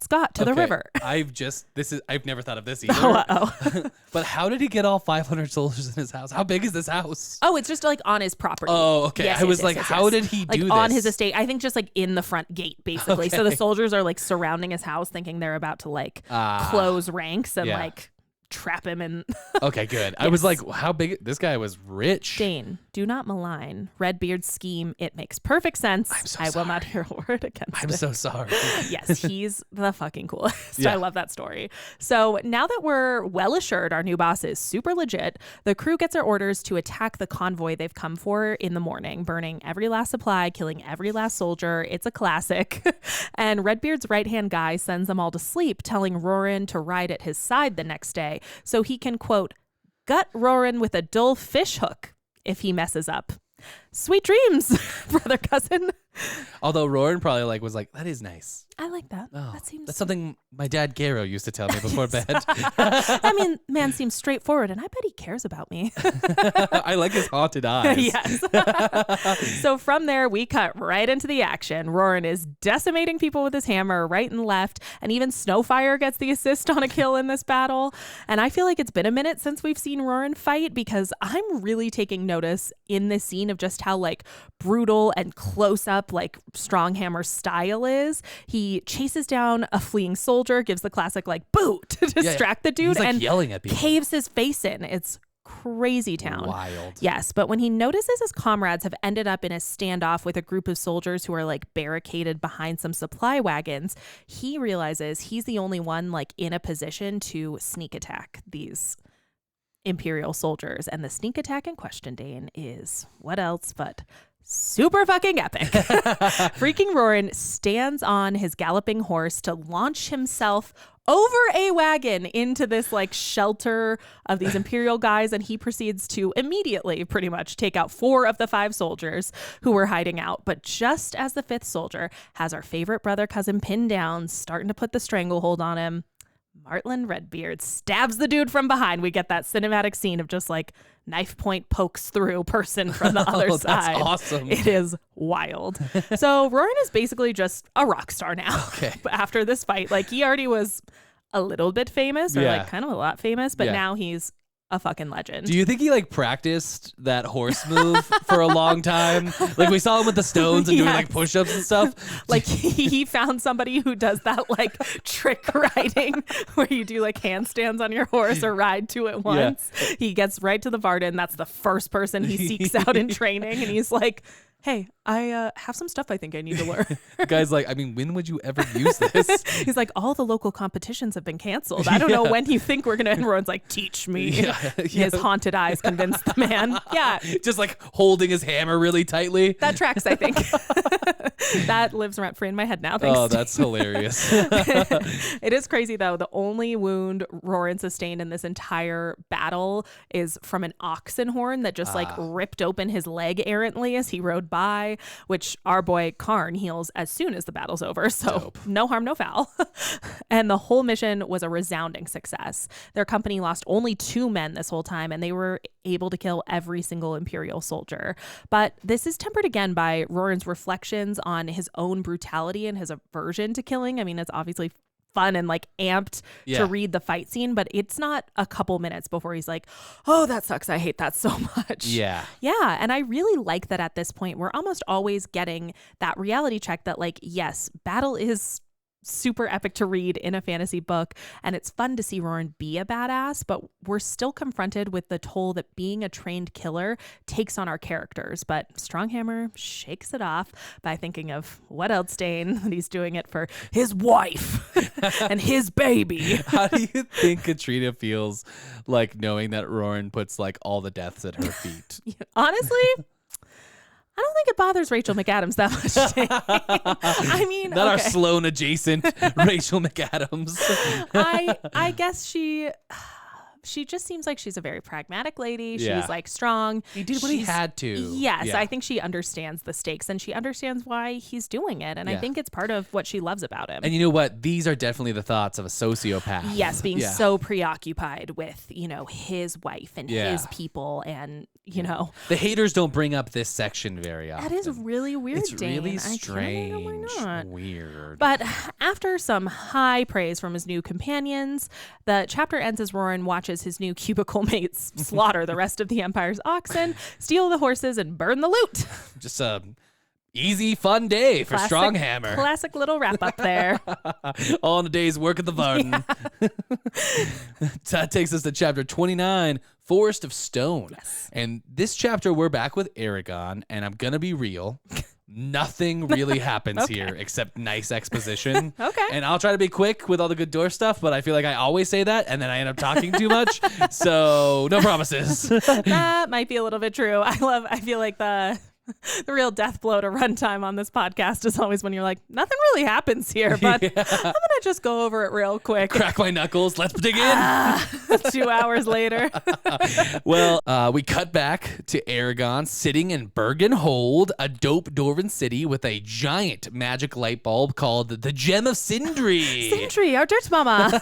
got to the river. I've never thought of this either. Oh. But how did he get all 500 soldiers in his house? How big is this house? Oh, it's just like on his property. Oh, okay. Yes, I was like, how did he do this? On his estate. I think just like in the front gate, basically. So the soldiers are like surrounding his house thinking they're about to like close ranks and like trap him in. Okay, good. I was like, how big? This guy was rich. Dane, do not malign Redbeard's scheme. It makes perfect sense. I will not hear a word against it. I'm so sorry. Yes, he's the fucking coolest. I love that story. So now that we're well assured our new boss is super legit, the crew gets their orders to attack the convoy they've come for in the morning, burning every last supply, killing every last soldier. It's a classic. And Redbeard's right-hand guy sends them all to sleep, telling Roran to ride at his side the next day so he can, quote, gut Roran with a dull fish hook if he messes up. Sweet dreams, brother cousin. Although Roran probably was like, that is nice. I like that. Oh, that seems. That's something my dad Garo used to tell me before bed. I mean, man seems straightforward, and I bet he cares about me. I like his haunted eyes. Yes. So from there, we cut right into the action. Roran is decimating people with his hammer right and left, and even Snowfire gets the assist on a kill in this battle. And I feel like it's been a minute since we've seen Roran fight, because I'm really taking notice in this scene of just how like brutal and close up like Stronghammer style is. He chases down a fleeing soldier, gives the classic like boot to distract the dude, he's, like, and yelling at people. Caves his face in. It's crazy town. Wild. Yes, but when he notices his comrades have ended up in a standoff with a group of soldiers who are like barricaded behind some supply wagons, he realizes he's the only one like in a position to sneak attack these Imperial soldiers. And the sneak attack in question, Dane, is what else but super fucking epic. Freaking Roran stands on his galloping horse to launch himself over a wagon into this like shelter of these Imperial guys, and he proceeds to immediately pretty much take out 4 of the 5 soldiers who were hiding out. But just as the 5th soldier has our favorite brother cousin pinned down, starting to put the stranglehold on him, Martland Redbeard stabs the dude from behind. We get that cinematic scene of just like knife point pokes through person from the other side. That's awesome. It is wild. So Roran is basically just a rock star now. Okay. After this fight, like he already was a little bit famous, or like kind of a lot famous, but now he's a fucking legend. Do you think he like practiced that horse move for a long time? Like we saw him with the stones and doing like push-ups and stuff. Like he found somebody who does that like trick riding where you do like handstands on your horse or ride to it once. Yeah. He gets right to the Varden. That's the first person he seeks out in training. And he's like, hey, I have some stuff I think I need to learn. The guy's like, I mean, when would you ever use this? He's like, all the local competitions have been canceled. I don't know when you think we're going to, and Rowan's like, teach me. His haunted eyes convinced the man. Yeah. Just like holding his hammer really tightly. That tracks, I think. That lives rent free in my head now. Thanks. Oh, that's hilarious. It is crazy though. The only wound Rowan sustained in this entire battle is from an oxen horn that just like ripped open his leg errantly as he rode by, which our boy Karn heals as soon as the battle's over. So dope. No harm, no foul. And the whole mission was a resounding success. Their company lost only 2 men this whole time, and they were able to kill every single Imperial soldier. But this is tempered again by Roran's reflections on his own brutality and his aversion to killing. I mean, it's obviously fun and like amped to read the fight scene, but it's not a couple minutes before he's like, oh, that sucks. I hate that so much. Yeah. And I really like that at this point, we're almost always getting that reality check that like, yes, battle is super epic to read in a fantasy book, and it's fun to see Roran be a badass, but we're still confronted with the toll that being a trained killer takes on our characters. But Stronghammer shakes it off by thinking of what else, Dane, that he's doing it for his wife and his baby. How do you think Katrina feels like knowing that Roran puts like all the deaths at her feet? Honestly, I don't think it bothers Rachel McAdams that much. I mean, not our Sloane adjacent Rachel McAdams. I guess she just seems like she's a very pragmatic lady. She's like strong. He did what he had to. Yes, I think she understands the stakes and she understands why he's doing it. And I think it's part of what she loves about him. And you know what? These are definitely the thoughts of a sociopath. Yes, being so preoccupied with, you know, his wife and his people and, you know. The haters don't bring up this section very often. That is really weird, It's Dane. really strange. I can't know why not. Weird. But after some high praise from his new companions, the chapter ends as Roran watches his new cubicle mates slaughter the rest of the Empire's oxen, steal the horses, and burn the loot. Just a easy, fun day for Stronghammer. Classic little wrap up there. All in a day's work at the Varden. That takes us to chapter 29, Forest of Stone. Yes. And this chapter, we're back with Aragon, and I'm going to be real. Nothing really happens here except nice exposition. And I'll try to be quick with all the good door stuff, but I feel like I always say that and then I end up talking too much. So no promises. That might be a little bit true. I feel like the real death blow to runtime on this podcast is always when you're like, nothing really happens here, but I'm going to just go over it real quick. Crack my knuckles. Let's dig in. 2 hours later. Well, we cut back to Aragon sitting in Bergen Hold, a dope dwarven city with a giant magic light bulb called the Gem of Sindri. Sindri, our dirt mama.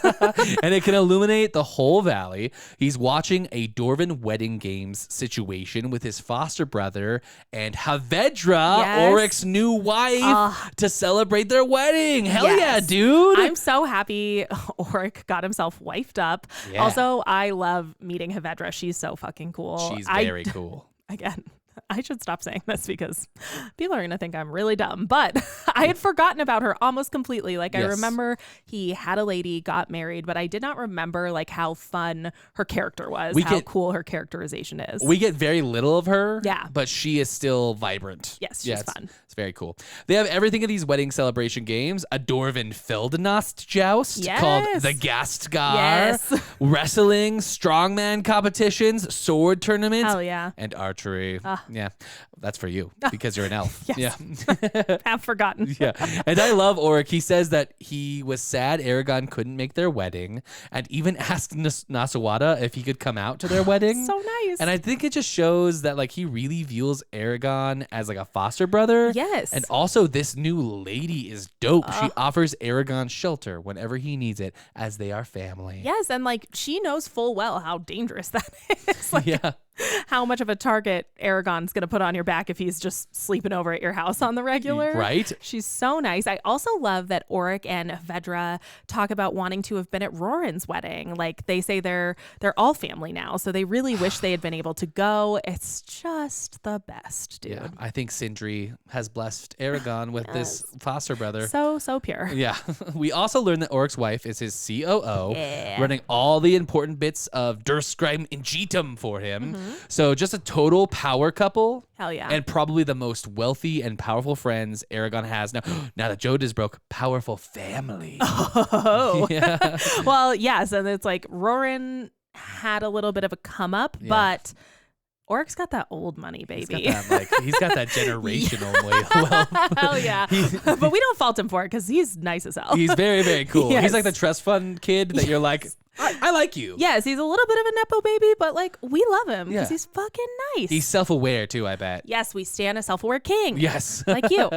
And it can illuminate the whole valley. He's watching a dwarven wedding games situation with his foster brother and Havedra, Oric's new wife, to celebrate their wedding. Hell yeah, dude. I'm so happy Oric got himself wifed up. Yeah. Also, I love meeting Havedra. She's so fucking cool. She's very cool. Again, I should stop saying this because people are going to think I'm really dumb, but I had forgotten about her almost completely. Like I remember he had a lady, got married, but I did not remember like how fun her character was, how cool her characterization is. We get very little of her, but she is still vibrant. Yes, she's fun. It's very cool. They have everything in these wedding celebration games. A Dwarven Feldenost joust called the Gastgar. Wrestling, strongman competitions, sword tournaments, and archery. Yeah, that's for you because you're an elf. Have forgotten. And I love Oric. He says that he was sad Aragon couldn't make their wedding and even asked Nasawada if he could come out to their wedding. So nice. And I think it just shows that like he really views Aragon as like a foster brother. Yes. And also this new lady is dope. She offers Aragon shelter whenever he needs it as they are family. Yes. And like she knows full well how dangerous that is. Like, how much of a target Aragon's going to put on your back if he's just sleeping over at your house on the regular. Right? She's so nice. I also love that Auric and Vedra talk about wanting to have been at Roran's wedding. Like they say they're all family now, so they really wish they had been able to go. It's just the best, dude. Yeah, I think Sindri has blessed Aragon with this foster brother. So pure. Yeah. We also learned that Auric's wife is his COO, running all the important bits of Durskheim and Jetum for him. So just a total power couple. Hell yeah. And probably the most wealthy and powerful friends Aragon has now. Now that Jod is broke, powerful family. Oh. Yeah. Well, yes. And it's like Roran had a little bit of a come up, but Auric's got that old money, baby. He's got that generational wealth. Hell yeah. But we don't fault him for it because he's nice as hell. He's very, very cool. Yes. He's like the trust fund kid that you're like, I like you. Yes, he's a little bit of a Nepo baby, but like we love him because Yeah. he's fucking nice. He's self-aware too, I bet. Yes, we stand a self-aware king. Yes. Like you.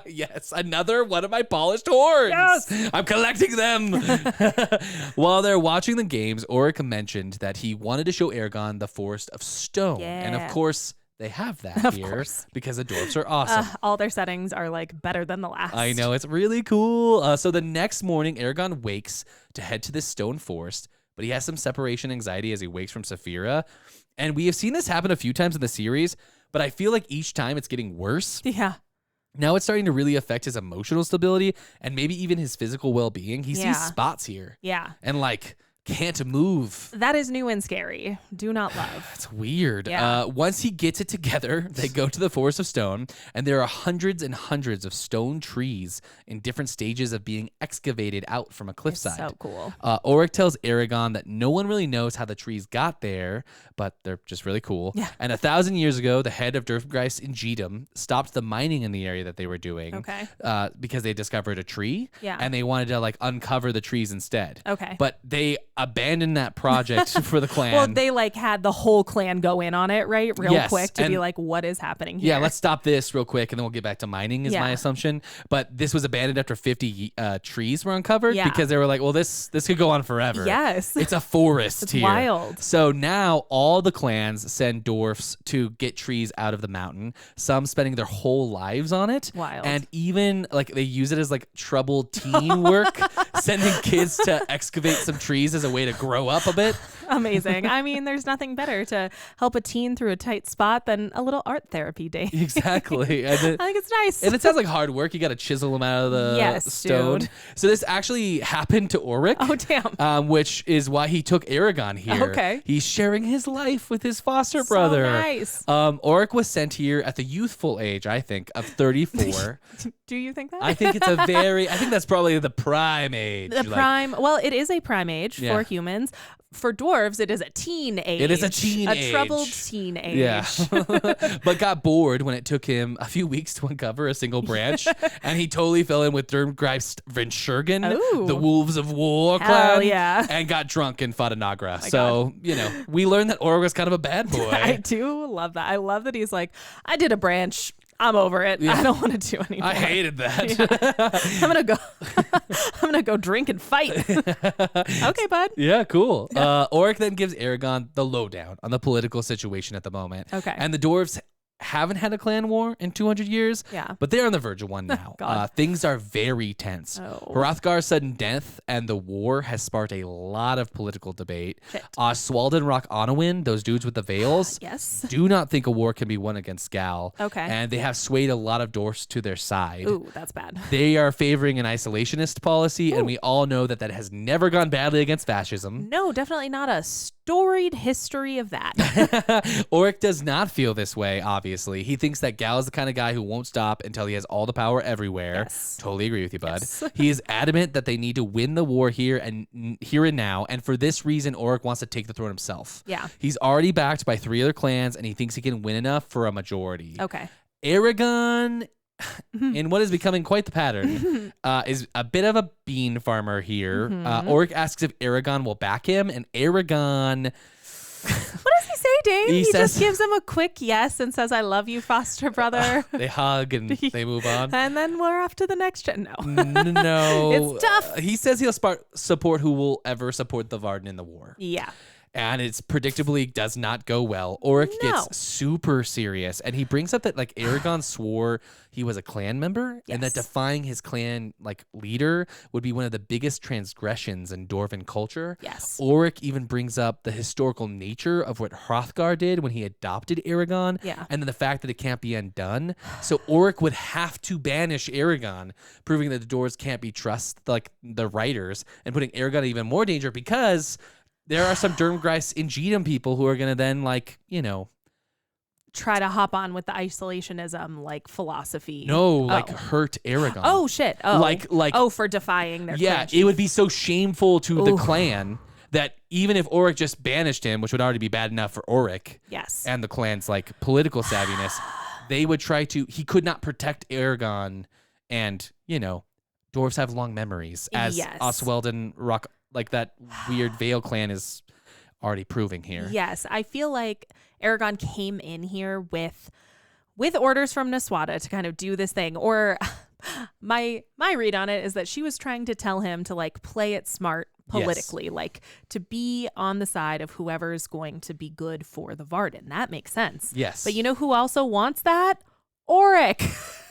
Yes. Another one of my polished horns. Yes. I'm collecting them. While they're watching the games, Auric mentioned that he wanted to show Aragon the Forest of Stone. And of Yeah. course, they have that here course. because the dwarfs are awesome. All their settings are like better than the last. I know. It's really cool. So the next morning, Aragon wakes to head to this stone forest, but he has some separation anxiety as he wakes from Saphira. And we have seen this happen a few times in the series, but I feel like each time it's getting worse. Yeah. Now it's starting to really affect his emotional stability and maybe even his physical well-being. He Yeah. sees spots here Yeah. and like can't move. That is new and scary. Do not love. It's weird. Yeah. Once he gets it together, they go to the Forest of Stone, and there are hundreds and hundreds of stone trees in different stages of being excavated out from a cliffside. So cool. Auric tells Aragon that no one really knows how the trees got there, but they're just really cool. Yeah. And 1,000 years ago, the head of Durfgeist in Jetum stopped the mining in the area that they were doing. Okay. Because they discovered a tree. Yeah. And they wanted to like uncover the trees instead. Okay. But they abandoned that project for the clan. Well, they like had the whole clan go in on it, right? Real Yes, quick to be and- like, what is happening here? Yeah, let's stop this real quick, and then we'll get back to mining. Is my Yeah. assumption. But this was abandoned after 50 trees were uncovered Yeah. because they were like, well, this could go on forever. Yes. It's a forest It's here. wild. So now all the clans send dwarfs to get trees out of the mountain. Some spending their whole lives on it. Wild. And even like they use it as like troubled teen work, sending kids to excavate some trees as a way to grow up a bit. Amazing. I mean, there's nothing better to help a teen through a tight spot than a little art therapy day. Exactly. And I think it's nice. And it sounds like hard work. You got to chisel them out of the Yes, stone. dude. So this actually happened to Auric. Oh, damn. Which is why he took Aragon here. Okay. He's sharing his life with his foster So brother. nice. Auric was sent here at the youthful age, I think, of 34. Do you think that? I think it's I think that's probably the prime age. The like- prime, well, it is a prime age Yeah. for humans. For dwarves, it is a teen age. It is a teen age. troubled teen age. Yeah. But got bored when it took him a few weeks to uncover a single branch. And he totally fell in with Durmgreist Venshurgen, Ooh. the Wolves of War Hell clan. yeah. And got drunk and fought a Nagra. So, we learned that Auric was kind of a bad boy. I do love that. I love that he's like, I did a branch. I'm over it. Yeah. I don't want to do anymore. I hated that. I'm gonna go drink and fight. Okay, bud. Yeah, cool. Auric then gives Aragon the lowdown on the political situation at the moment. Okay. And the dwarves haven't had a clan war in 200 years. Yeah. But they're on the verge of one now. God. Things are very tense. Oh. Hrothgar's sudden death and the war has sparked a lot of political debate. Shit. Oswald and Rock Onawin, those dudes with the veils, Yes. do not think a war can be won against Gal. Okay. And they have swayed a lot of dwarfs to their side. Ooh, that's bad. They are favoring an isolationist policy, and we all know that that has never gone badly against fascism. No, definitely not a storied history of that. Auric does not feel this way, obviously. He thinks that Gal is the kind of guy who won't stop until he has all the power everywhere. Yes. Totally agree with you, bud. Yes. He is adamant that they need to win the war here and now, and for this reason, Auric wants to take the throne himself. Yeah. He's already backed by 3 other clans, and he thinks he can win enough for a majority. Okay. Aragon, in what is becoming quite the pattern, is a bit of a bean farmer here. Auric asks if Aragon will back him, and Aragon... What does he say, Dave? He He says- just gives him a quick yes and says, I love you, foster brother. They hug and they move on. And then we're off to the next gen. No. No. It's tough. He says he'll support who will ever support the Varden in the war. Yeah. and it's predictably does not go well. Auric gets super serious, and he brings up that like Aragon swore he was a clan member, and that defying his clan like leader would be one of the biggest transgressions in Dwarven culture. Yes. Auric even brings up the historical nature of what Hrothgar did when he adopted Aragon, and then the fact that it can't be undone. So Auric would have to banish Aragon, proving that the dwarves can't be trusted, like the writers, and putting Aragon in even more danger because there are some Durmgeist and Jedam people who are going to then, like, you know, try to hop on with the isolationism, like, philosophy. No, like, hurt Aragon. Oh, shit. Oh, like, for defying their clan it would be so shameful to the clan that even if Auric just banished him, which would already be bad enough for Auric and the clan's, like, political savviness, they would try to, he could not protect Aragon, and, you know, dwarves have long memories, as Oswald and Rock, like that weird Vale clan is already proving here. Yes, I feel like Aragon came in here with orders from Naswada to kind of do this thing. Or my read on it is that she was trying to tell him to like play it smart politically, like to be on the side of whoever's going to be good for the Varden. That makes sense. Yes. But you know who also wants that? Auric.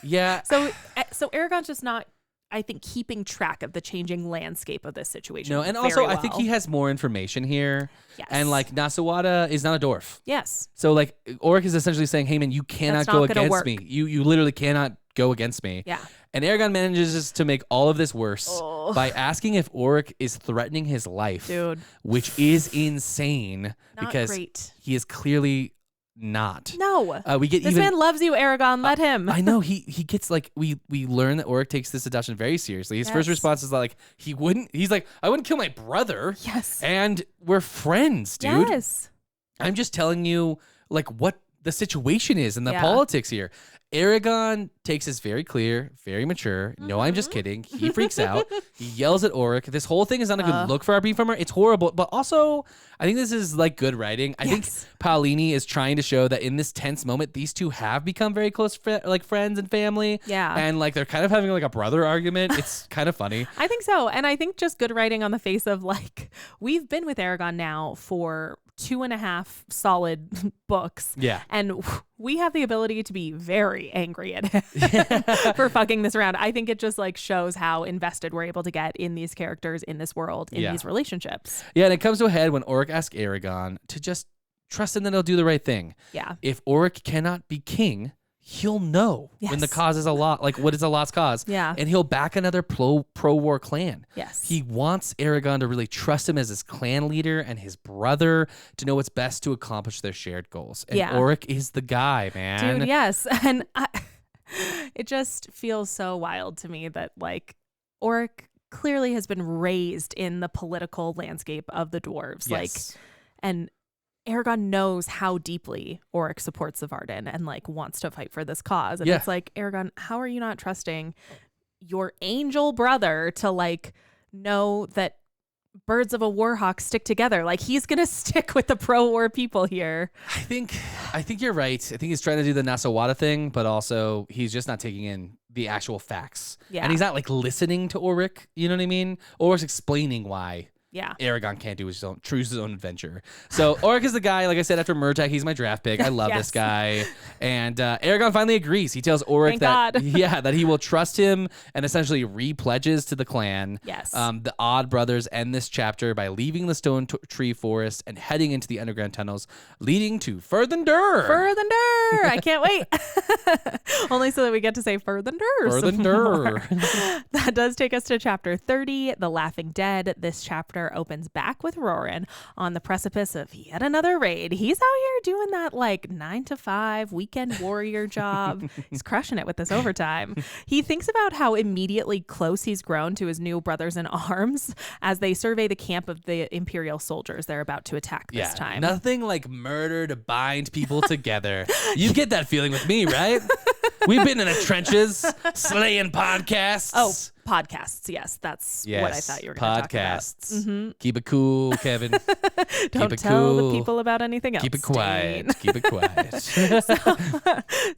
Yeah. So Aragon's just not, I think, keeping track of the changing landscape of this situation. No, and also I think he has more information here. Yes. And like Nasawada is not a dwarf. Yes. So like Auric is essentially saying, hey man, you cannot go against me. You literally cannot go against me. Yeah. And Aragon manages to make all of this worse by asking if Auric is threatening his life. Dude. Which is insane because he is clearly not. No. We get this man loves you, Aragon. Let him. I know he gets like we learn that Auric takes this adoption very seriously. His first response is like he's like, I wouldn't kill my brother. Yes. And we're friends, dude. Yes. I'm just telling you like what the situation is and the politics here. Aragon takes this very clear, very mature. No, I'm just kidding. He freaks out. He yells at Auric. This whole thing is not a good look for our beef farmer. It's horrible. But also, I think this is like good writing. I think Paolini is trying to show that in this tense moment, these two have become very close friends and family. Yeah. And like they're kind of having like a brother argument. It's kind of funny. I think so. And I think just good writing on the face of like, we've been with Aragon now for 2.5 solid books. Yeah. And we have the ability to be very angry at him for fucking this around. I think it just like shows how invested we're able to get in these characters, in this world, in these relationships. Yeah, and it comes to a head when Auric asks Aragon to just trust him that he'll do the right thing. Yeah. If Auric cannot be king, he'll know when the cause is a lot, like what is a lost cause. Yeah. And he'll back another pro-war clan. Yes. He wants Aragon to really trust him as his clan leader and his brother to know what's best to accomplish their shared goals. And Auric is the guy, man. Dude, yes. And it just feels so wild to me that like Auric clearly has been raised in the political landscape of the dwarves. Like, and Aragon knows how deeply Auric supports the Varden and like wants to fight for this cause. And it's like, Aragon, how are you not trusting your angel brother to like know that birds of a warhawk stick together? Like he's gonna stick with the pro-war people here. I think you're right. I think he's trying to do the Nasawada thing, but also he's just not taking in the actual facts. Yeah. And he's not like listening to Auric, you know what I mean? Auric's explaining why Aragon can't do his own adventure. So Auric is the guy, like I said, after Murtagh, he's my draft pick. I love this guy. And Aragon finally agrees. He tells Auric that he will trust him and essentially re-pledges to the clan. Yes. The Odd brothers end this chapter by leaving the stone tree forest and heading into the underground tunnels leading to Furthendur. I can't wait. Only so that we get to say Furthendur. That does take us to chapter 30, The Laughing Dead. This chapter opens back with Roran on the precipice of yet another raid. He's out here doing that like 9-to-5 weekend warrior job. He's crushing it with this overtime. He thinks about how immediately close he's grown to his new brothers in arms as they survey the camp of the Imperial soldiers they're about to attack this time. Nothing like murder to bind people together. You get that feeling with me, right? We've been in the trenches, slaying podcasts. Oh, Podcasts, yes. That's what I thought you were going to talk about. Podcasts. Keep it cool, Kevin. Don't tell the people about anything else. Keep it quiet. Keep it quiet.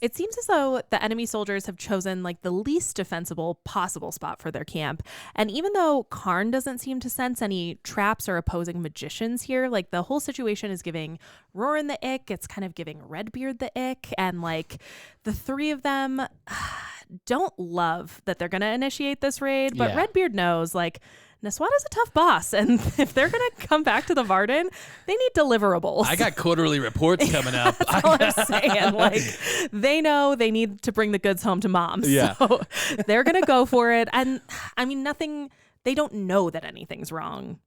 It seems as though the enemy soldiers have chosen like the least defensible possible spot for their camp. And even though Karn doesn't seem to sense any traps or opposing magicians here, like the whole situation is giving Roran the ick. It's kind of giving Redbeard the ick. And like the three of them don't love that they're going to initiate this raid, but Redbeard knows like Naswada's a tough boss, and if they're going to come back to the Varden, they need deliverables. I got quarterly reports coming up. That's all I'm saying. Like, they know they need to bring the goods home to mom. Yeah. So they're going to go for it. And I mean, they don't know that anything's wrong.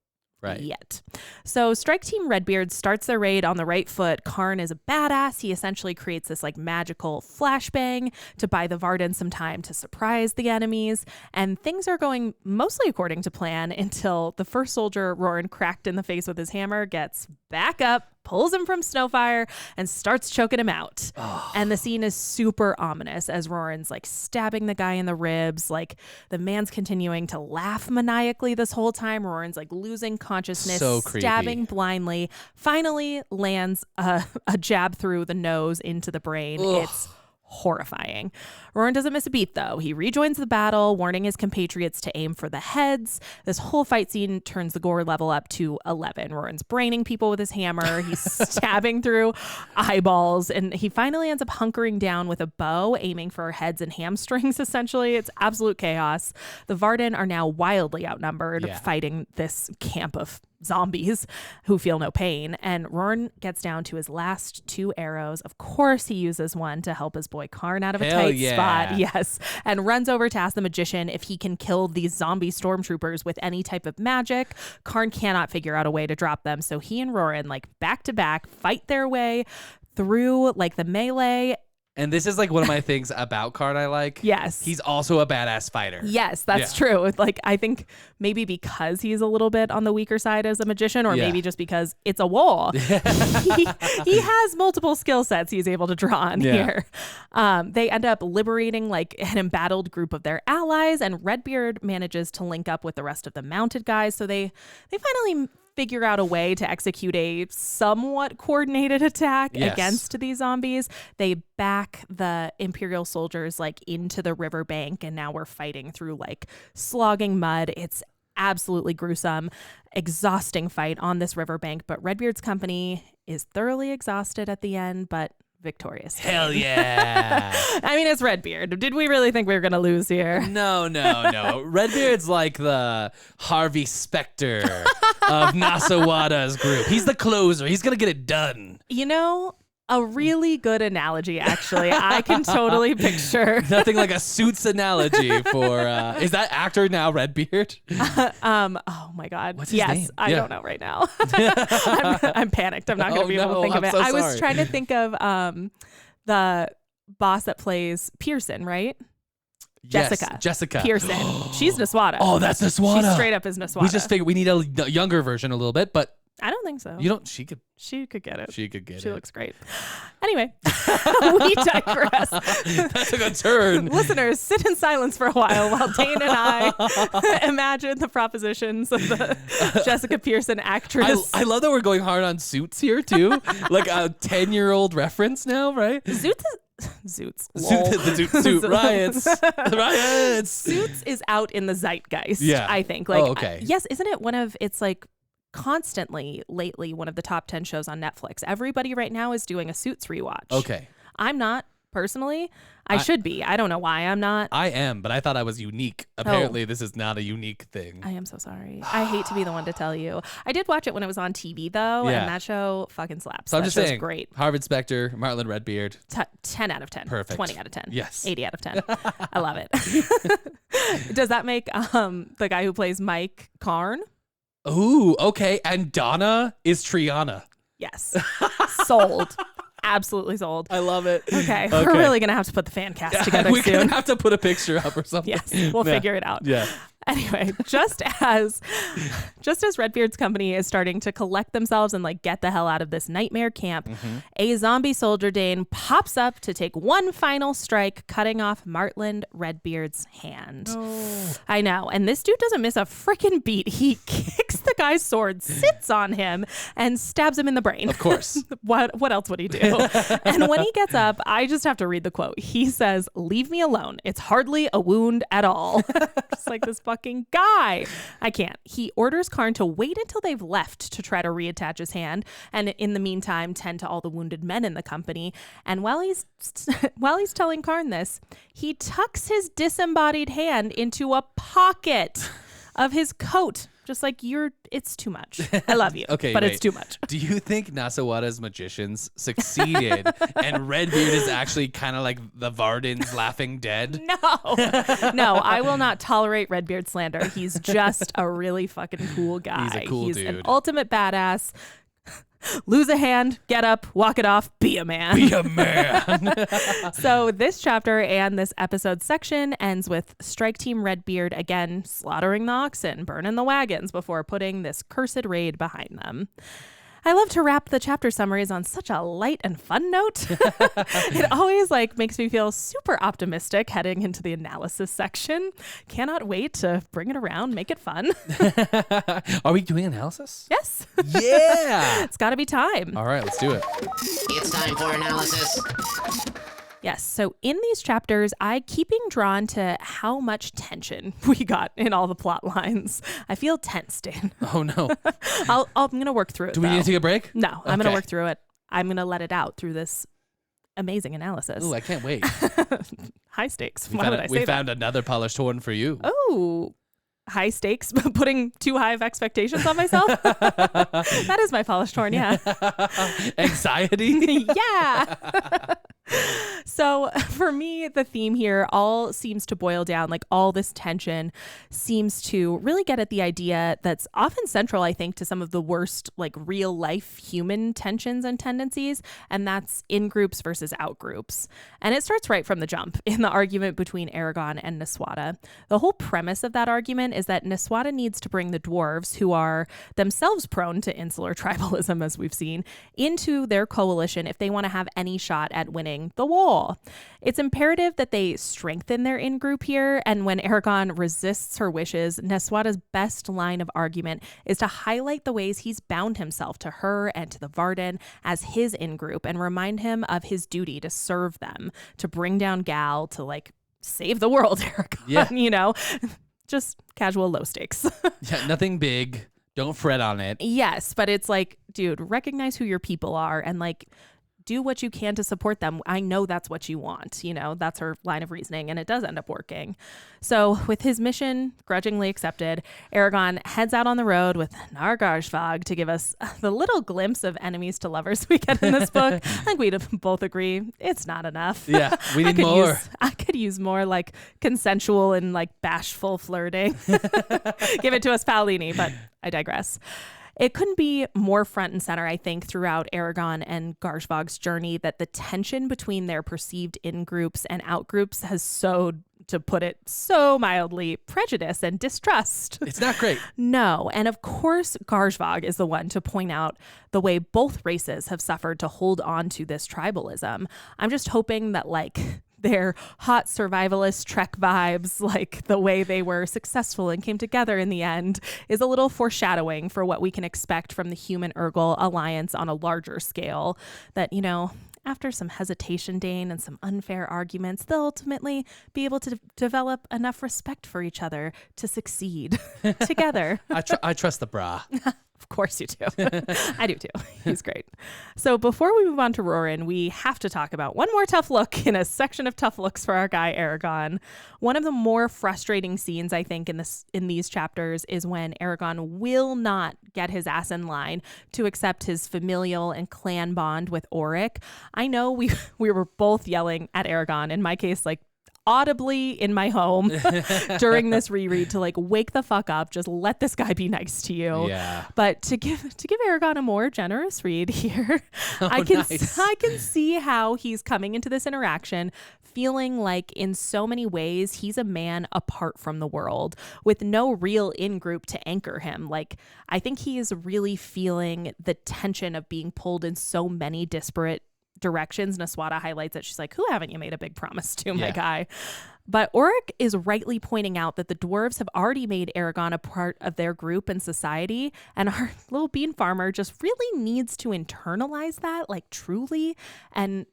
Yet. So Strike Team Redbeard starts their raid on the right foot. Karn is a badass. He essentially creates this like magical flashbang to buy the Varden some time to surprise the enemies. And things are going mostly according to plan until the first soldier Roran cracked in the face with his hammer gets back up, pulls him from Snowfire, and starts choking him out. And the scene is super ominous as Roran's like stabbing the guy in the ribs. Like the man's continuing to laugh maniacally this whole time. Roran's like losing consciousness, so creepy. stabbing blindly, finally lands a jab through the nose into the brain. It's horrifying. Roran doesn't miss a beat though. He rejoins the battle, warning his compatriots to aim for the heads. This whole fight scene turns the gore level up to 11. Roran's braining people with his hammer. He's stabbing through eyeballs, and he finally ends up hunkering down with a bow, aiming for heads and hamstrings, essentially. It's absolute chaos. The Varden are now wildly outnumbered, fighting this camp of zombies who feel no pain, and Roran gets down to his last 2 arrows. Of course, he uses one to help his boy Karn out of a tight spot. Yes, and runs over to ask the magician if he can kill these zombie stormtroopers with any type of magic. Karn cannot figure out a way to drop them, so he and Roran, like back to back, fight their way through like the melee. And this is like one of my things about Karn I like. Yes. He's also a badass fighter. Yes, that's true. Like, I think maybe because he's a little bit on the weaker side as a magician, or maybe just because it's a war, he has multiple skill sets he's able to draw on here. They end up liberating like an embattled group of their allies, and Redbeard manages to link up with the rest of the mounted guys. So they finally figure out a way to execute a somewhat coordinated attack against these zombies. They back the Imperial soldiers like into the riverbank, and now we're fighting through like slogging mud. It's absolutely gruesome, exhausting fight on this riverbank, but Redbeard's company is thoroughly exhausted at the end, but victorious. Hell yeah. I mean, it's Redbeard. Did we really think we were going to lose here? No. Redbeard's like the Harvey Specter of Nasawada's group. He's the closer. He's going to get it done. You know, a really good analogy, actually. I can totally picture. Nothing like a Suits analogy for, is that actor now Redbeard? Oh my God. What's his name? I don't know right now. I'm panicked. I'm not going to be able to think of it. So I was sorry. trying to think of the boss that plays Pearson, right? Jessica Pearson. She's Naswada. Oh, that's Naswada. She straight up is Naswada. We just figured we need a younger version a little bit, but I don't think so. She could get it. She could get it. She looks great. Anyway, we digress. That took a turn. Listeners, sit in silence for a while Dane and I imagine the propositions of the Jessica Pearson actress. I love that we're going hard on Suits here too. Like a 10-year-old reference now, right? Zoots. The Zoot riots. Suits is out in the zeitgeist, Yeah. I think. Like, okay. Yes, isn't it one of, it's like constantly lately one of the top 10 shows on Netflix. Everybody right now is doing a Suits rewatch. Okay. I'm not personally. I should be. I don't know why I'm not. I am, but I thought I was unique. Apparently, this is not a unique thing. I am so sorry. I hate to be the one to tell you. I did watch it when it was on TV though, and that show fucking slaps. So I'm that just show's saying, great. Harvard Specter, Marlon Redbeard. 10 out of 10. Perfect. 20 out of 10. Yes. 80 out of 10. I love it. Does that make the guy who plays Mike Karn? Ooh, okay. And Donna is Triana. Yes. Sold. Absolutely sold. I love it. Okay. We're really going to have to put the fan cast together We're soon. going to have to put a picture up or something. Yes. We'll figure it out. Yeah. Anyway, just as Redbeard's company is starting to collect themselves and like get the hell out of this nightmare camp, a zombie soldier Dane pops up to take one final strike, cutting off Martland Redbeard's hand. I know. And this dude doesn't miss a freaking beat. He kicks the guy's sword, sits on him, and stabs him in the brain. Of course. What else would he do? And when he gets up, I just have to read the quote. He says, "Leave me alone. It's hardly a wound at all." Just like this fucking guy. I can't. He orders Karn to wait until they've left to try to reattach his hand, and in the meantime tend to all the wounded men in the company. And while he's telling Karn this, he tucks his disembodied hand into a pocket of his coat. Just like, it's too much. I love you, okay, but wait. It's too much. Do you think Nasawada's magicians succeeded and Redbeard is actually kind of like the Varden's laughing dead? No, I will not tolerate Redbeard slander. He's just a really fucking cool guy. He's a cool He's dude. an ultimate badass. Lose a hand, get up, walk it off, be a man. Be a man. So this chapter and this episode section ends with Strike Team Redbeard again slaughtering the oxen, burning the wagons before putting this cursed raid behind them. I love to wrap the chapter summaries on such a light and fun note. It always makes me feel super optimistic heading into the analysis section. Cannot wait to bring it around, make it fun. Are we doing analysis? Yes. Yeah. It's got to be time. All right, let's do it. It's time for analysis. Yes. So in these chapters, I keeping drawn to how much tension we got in all the plot lines. I feel tense, Dan. Oh, no. I'm going to work through it. Do we need to take a break? No, I'm going to Okay. work through it. I'm going to let it out through this amazing analysis. Ooh, I can't wait. High stakes. We Why would I say found another polished horn for you. Oh, high stakes, putting too high of expectations on myself. That is my polished horn, yeah. Anxiety? Yeah. So for me, the theme here all seems to boil down, all this tension seems to really get at the idea that's often central, I think, to some of the worst, real life human tensions and tendencies. And that's in groups versus out groups. And it starts right from the jump in the argument between Eragon and Niswada. The whole premise of that argument is that Niswada needs to bring the dwarves, who are themselves prone to insular tribalism, as we've seen, into their coalition if they want to have any shot at winning the wall. It's imperative that they strengthen their in-group here, and when Eragon resists her wishes, Niswada's best line of argument is to highlight the ways he's bound himself to her and to the Varden as his in-group and remind him of his duty to serve them, to bring down Gal, to save the world, Eragon, Yeah. Just casual low stakes. Yeah, nothing big. Don't fret on it. Yes, but it's dude, recognize who your people are and do what you can to support them. I know that's what you want. That's her line of reasoning, and it does end up working. So with his mission grudgingly accepted, Eragon heads out on the road with Nargarshvag to give us the little glimpse of enemies to lovers we get in this book. I think we'd both agree it's not enough. Yeah, we need more. I could use more consensual and bashful flirting. Give it to us, Paolini, but I digress. It couldn't be more front and center, I think, throughout Eragon and Garshvag's journey that the tension between their perceived in-groups and out-groups has sowed, to put it so mildly, prejudice and distrust. It's not great. No. And of course, Garshvag is the one to point out the way both races have suffered to hold on to this tribalism. I'm just hoping that their hot survivalist Trek vibes, the way they were successful and came together in the end, is a little foreshadowing for what we can expect from the human-Urgal alliance on a larger scale. That, after some hesitation, Dane, and some unfair arguments, they'll ultimately be able to develop enough respect for each other to succeed together. I trust the bra. Of course you do. I do too. He's great. So before we move on to Roran, we have to talk about one more tough look in a section of tough looks for our guy Eragon. One of the more frustrating scenes, I think, in these chapters is when Eragon will not get his ass in line to accept his familial and clan bond with Auric. I know we were both yelling at Eragon, in my case, audibly in my home during this reread to like wake the fuck up. Just let this guy be nice to you. Yeah. But to give Eragon a more generous read here, Nice. I can see how he's coming into this interaction feeling like in so many ways he's a man apart from the world with no real in-group to anchor him. Like, I think he is really feeling the tension of being pulled in so many disparate directions. Naswada highlights it. She's like, who haven't you made a big promise to, my guy? But Auric is rightly pointing out that the dwarves have already made Eragon a part of their group and society, and our little bean farmer just really needs to internalize that, like, truly, and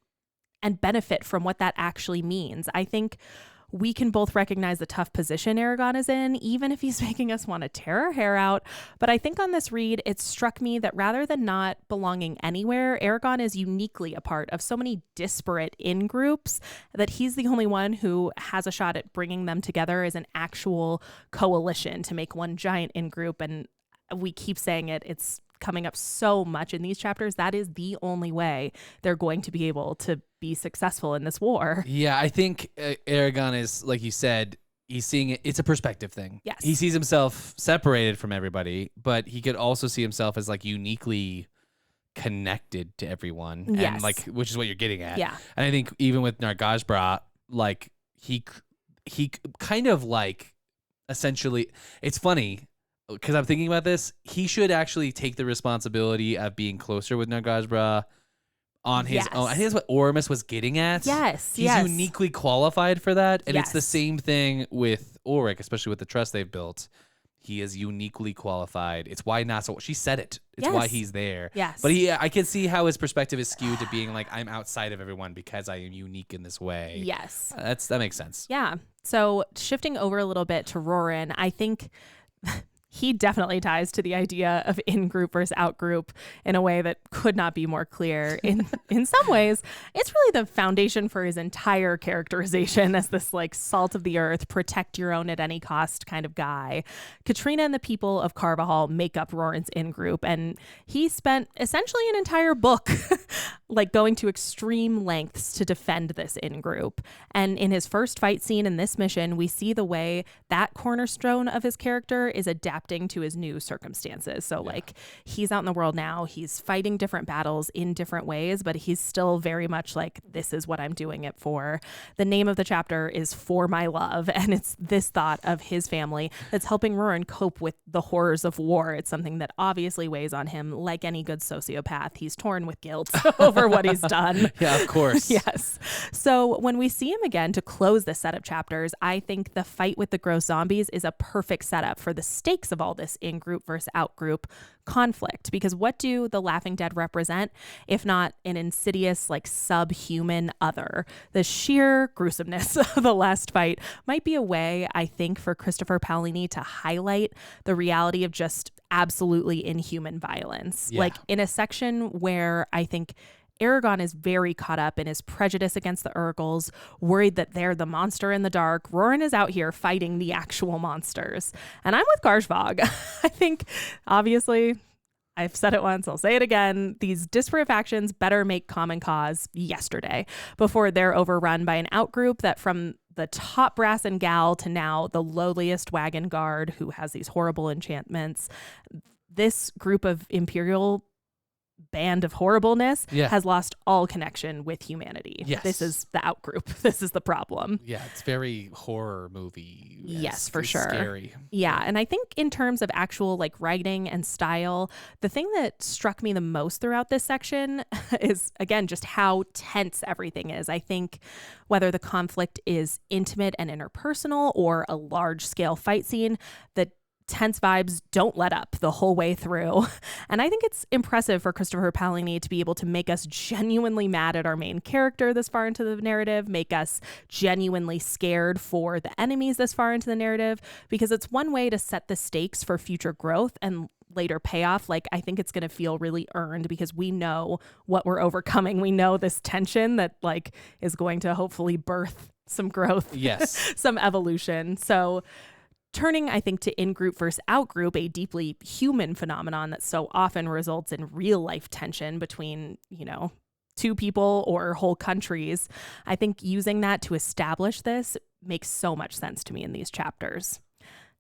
benefit from what that actually means. I think we can both recognize the tough position Eragon is in, even if he's making us want to tear our hair out. But I think on this read, it struck me that rather than not belonging anywhere, Eragon is uniquely a part of so many disparate in-groups that he's the only one who has a shot at bringing them together as an actual coalition to make one giant in-group. And we keep saying it, it's coming up so much in these chapters. That is the only way they're going to be able to be successful in this war. Yeah, I think Eragon is, like you said, he's seeing it. It's a perspective thing. Yes. He sees himself separated from everybody, but he could also see himself as like uniquely connected to everyone. Yes. And like, which is what you're getting at. Yeah. And I think even with Nargajbra, like he kind of like essentially, it's funny because I'm thinking about this. He should actually take the responsibility of being closer with Nargajbra on his own. I think that's what Oramus was getting at. Yes. He's uniquely qualified for that. And it's the Yes. same thing with Auric, especially with the trust they've built. He is uniquely qualified. It's why not so. She said it. It's why Yes. he's there. Yes. But I can see how his perspective is skewed to being like, I'm outside of everyone because I am unique in this way. Yes. That makes sense. Yeah. So shifting over a little bit to Roran, I think he definitely ties to the idea of in-group versus out-group in a way that could not be more clear. In some ways, it's really the foundation for his entire characterization as this like salt of the earth, protect your own at any cost kind of guy. Katrina and the people of Carvajal make up Roran's in-group, and he spent essentially an entire book like going to extreme lengths to defend this in-group. And in his first fight scene in this mission, we see the way that cornerstone of his character is adapting to his new circumstances. So like he's out in the world now, he's fighting different battles in different ways, but he's still very much like, this is what I'm doing it for. The name of the chapter is For My Love, and it's this thought of his family that's helping Roran cope with the horrors of war. It's something that obviously weighs on him. Like any good sociopath, he's torn with guilt over what he's done. Yeah, of course. Yes. So when we see him again to close this set of chapters, I think the fight with the gross zombies is a perfect setup for the stakes of all this in-group versus out-group conflict. Because what do the Laughing Dead represent if not an insidious, like, subhuman other? The sheer gruesomeness of the last fight might be a way, I think, for Christopher Paolini to highlight the reality of just absolutely inhuman violence. Yeah. Like in a section where I think Eragon is very caught up in his prejudice against the Urgles, worried that they're the monster in the dark. Roran is out here fighting the actual monsters. And I'm with Garshvog. I think, obviously, I've said it once, I'll say it again, these disparate factions better make common cause yesterday before they're overrun by an outgroup that from the top brass and gal to now the lowliest wagon guard who has these horrible enchantments. This group of Imperial band of horribleness has lost all connection with humanity. Yes. This is the outgroup. This is the problem. Yeah, it's very horror movie. Yes, for it's sure. Scary. Yeah, and I think in terms of actual like writing and style, the thing that struck me the most throughout this section is, again, just how tense everything is. I think whether the conflict is intimate and interpersonal or a large-scale fight scene, the tense vibes don't let up the whole way through. And I think it's impressive for Christopher Paolini to be able to make us genuinely mad at our main character this far into the narrative, make us genuinely scared for the enemies this far into the narrative, because it's one way to set the stakes for future growth and later payoff. Like, I think it's going to feel really earned because we know what we're overcoming. We know this tension that like is going to hopefully birth some growth, Yes. some evolution. So turning, I think, to in-group versus out-group, a deeply human phenomenon that so often results in real-life tension between, you know, two people or whole countries. I think using that to establish this makes so much sense to me in these chapters.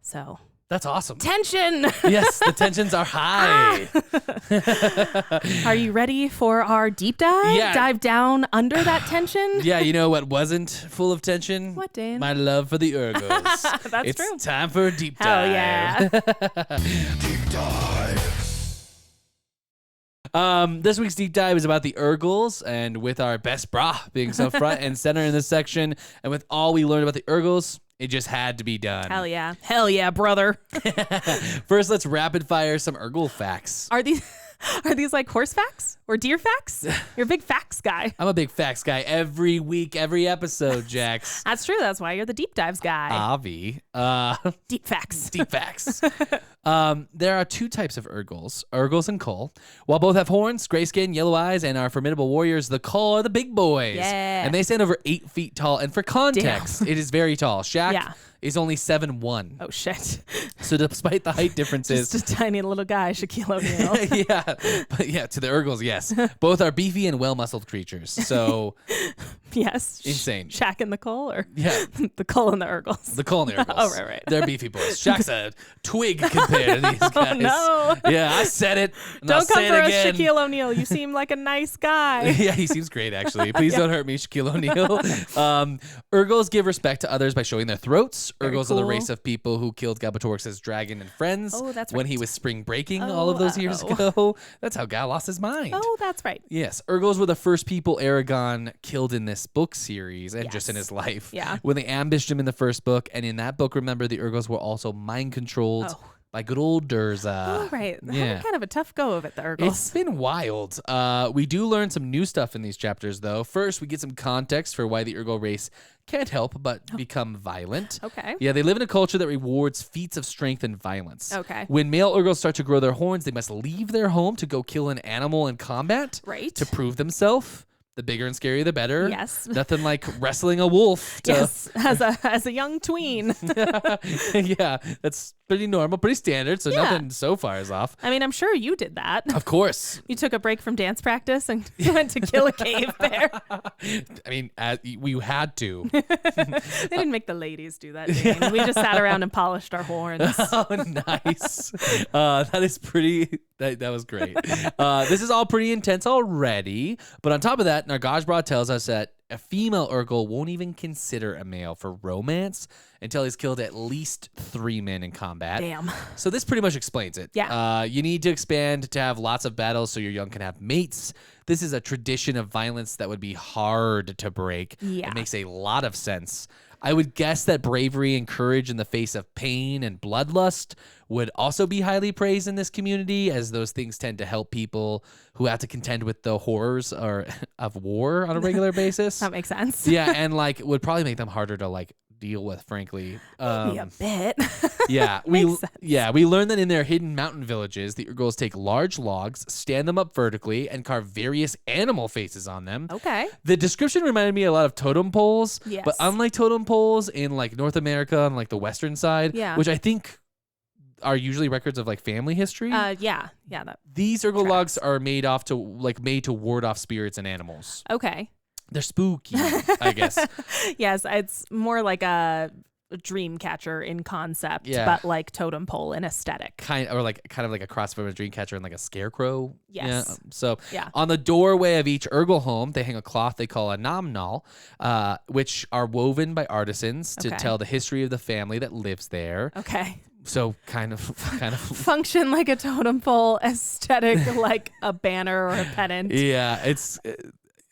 So That's awesome. tension. Yes, the tensions are high. Are you ready for our deep dive? Yeah. Dive down under that tension? Yeah, you know what wasn't full of tension? What, Dane? My love for the Urgles. That's it's true. time for a deep dive. Hell yeah. This week's deep dive is about the Urgles, and with our best bra being so front and center in this section, and with all we learned about the Urgles, it just had to be done. Hell yeah. Hell yeah, brother. First, let's rapid fire some Urgle facts. Are these like horse facts or deer facts? You're a big facts guy. I'm a big facts guy every week, every episode, Jax. That's true. That's why you're the deep dives guy. Avi. Deep facts. Deep facts. There are two types of Urgles and Cull. While both have horns, gray skin, yellow eyes, and are formidable warriors, the Cull are the big boys. Yeah. And they stand over 8 feet tall. And for context, it is very tall. Shaq is only 7'1". Oh, shit. So despite the height differences... Just a tiny little guy, Shaquille O'Neal. But to the Urgles, yes. Both are beefy and well-muscled creatures. So... Yes. Insane. Shaq and the Cull, or Yeah. the Cull and the Urgles? The Cull and the Urgles. Oh, right. They're beefy boys. Shaq's a twig compared to these guys. No. Yeah, I said it. And I'll Don't come say for it us, again. Shaquille O'Neal. You seem like a nice guy. Yeah, he seems great, actually. Please don't hurt me, Shaquille O'Neal. Urgles give respect to others by showing their throats. Very Urgles are the cool. race of people who killed Galbatorix's dragon and friends Oh, that's when right. he was spring breaking all of those years Oh. ago. That's how Gal lost his mind. Oh, that's right. Yes, Urgles were the first people Aragon killed in this book series and just in his life. Yeah. When they ambushed him in the first book, and in that book, remember, the Urgles were also mind controlled Oh. by good old Durza. Oh, right. Yeah. Having kind of a tough go of it, the Urgles. It's been wild. We do learn some new stuff in these chapters, though. First, we get some context for why the Urgle race can't help but become violent. Okay. Yeah, they live in a culture that rewards feats of strength and violence. Okay. When male Urgles start to grow their horns, they must leave their home to go kill an animal in combat. Right. To prove themselves. The bigger and scarier, the better. Yes. Nothing like wrestling a wolf. Yes, as a young tween. Yeah, that's pretty normal, pretty standard, so Yeah. nothing so far is off. I mean, I'm sure you did that. Of course. You took a break from dance practice and you went to kill a cave bear. I mean, we had to. They didn't make the ladies do that, Dane. We just sat around and polished our horns. Oh, nice. That is pretty. That was great. This is all pretty intense already. But on top of that, Nargajbra tells us that a female Urgle won't even consider a male for romance until he's killed at least 3 men in combat. Damn. So this pretty much explains it. Yeah. You need to expand to have lots of battles so your young can have mates. This is a tradition of violence that would be hard to break. Yeah. It makes a lot of sense. I would guess that bravery and courage in the face of pain and bloodlust would also be highly praised in this community, as those things tend to help people who have to contend with the horrors of war on a regular basis. That makes sense. Yeah, and like would probably make them harder to deal with, frankly. Maybe a bit. Yeah, Makes sense. we learned that in their hidden mountain villages, the Urgles take large logs, stand them up vertically, and carve various animal faces on them. Okay. The description reminded me a lot of totem poles, Yes. but unlike totem poles in North America on the western side, Yeah. which I think are usually records of family history. Yeah. That. These Urgle tracks. logs are made to ward off spirits and animals. Okay. They're spooky, I guess. Yes, it's more like a dream catcher in concept, Yeah. but like totem pole in aesthetic. Kind of like a cross from a dream catcher and a scarecrow. Yes. Yeah. So Yeah. on the doorway of each Urgle home, they hang a cloth they call a namnal, which are woven by artisans to Okay. tell the history of the family that lives there. Okay. So kind of. Function like a totem pole, aesthetic like a banner or a pennant. Yeah. It's.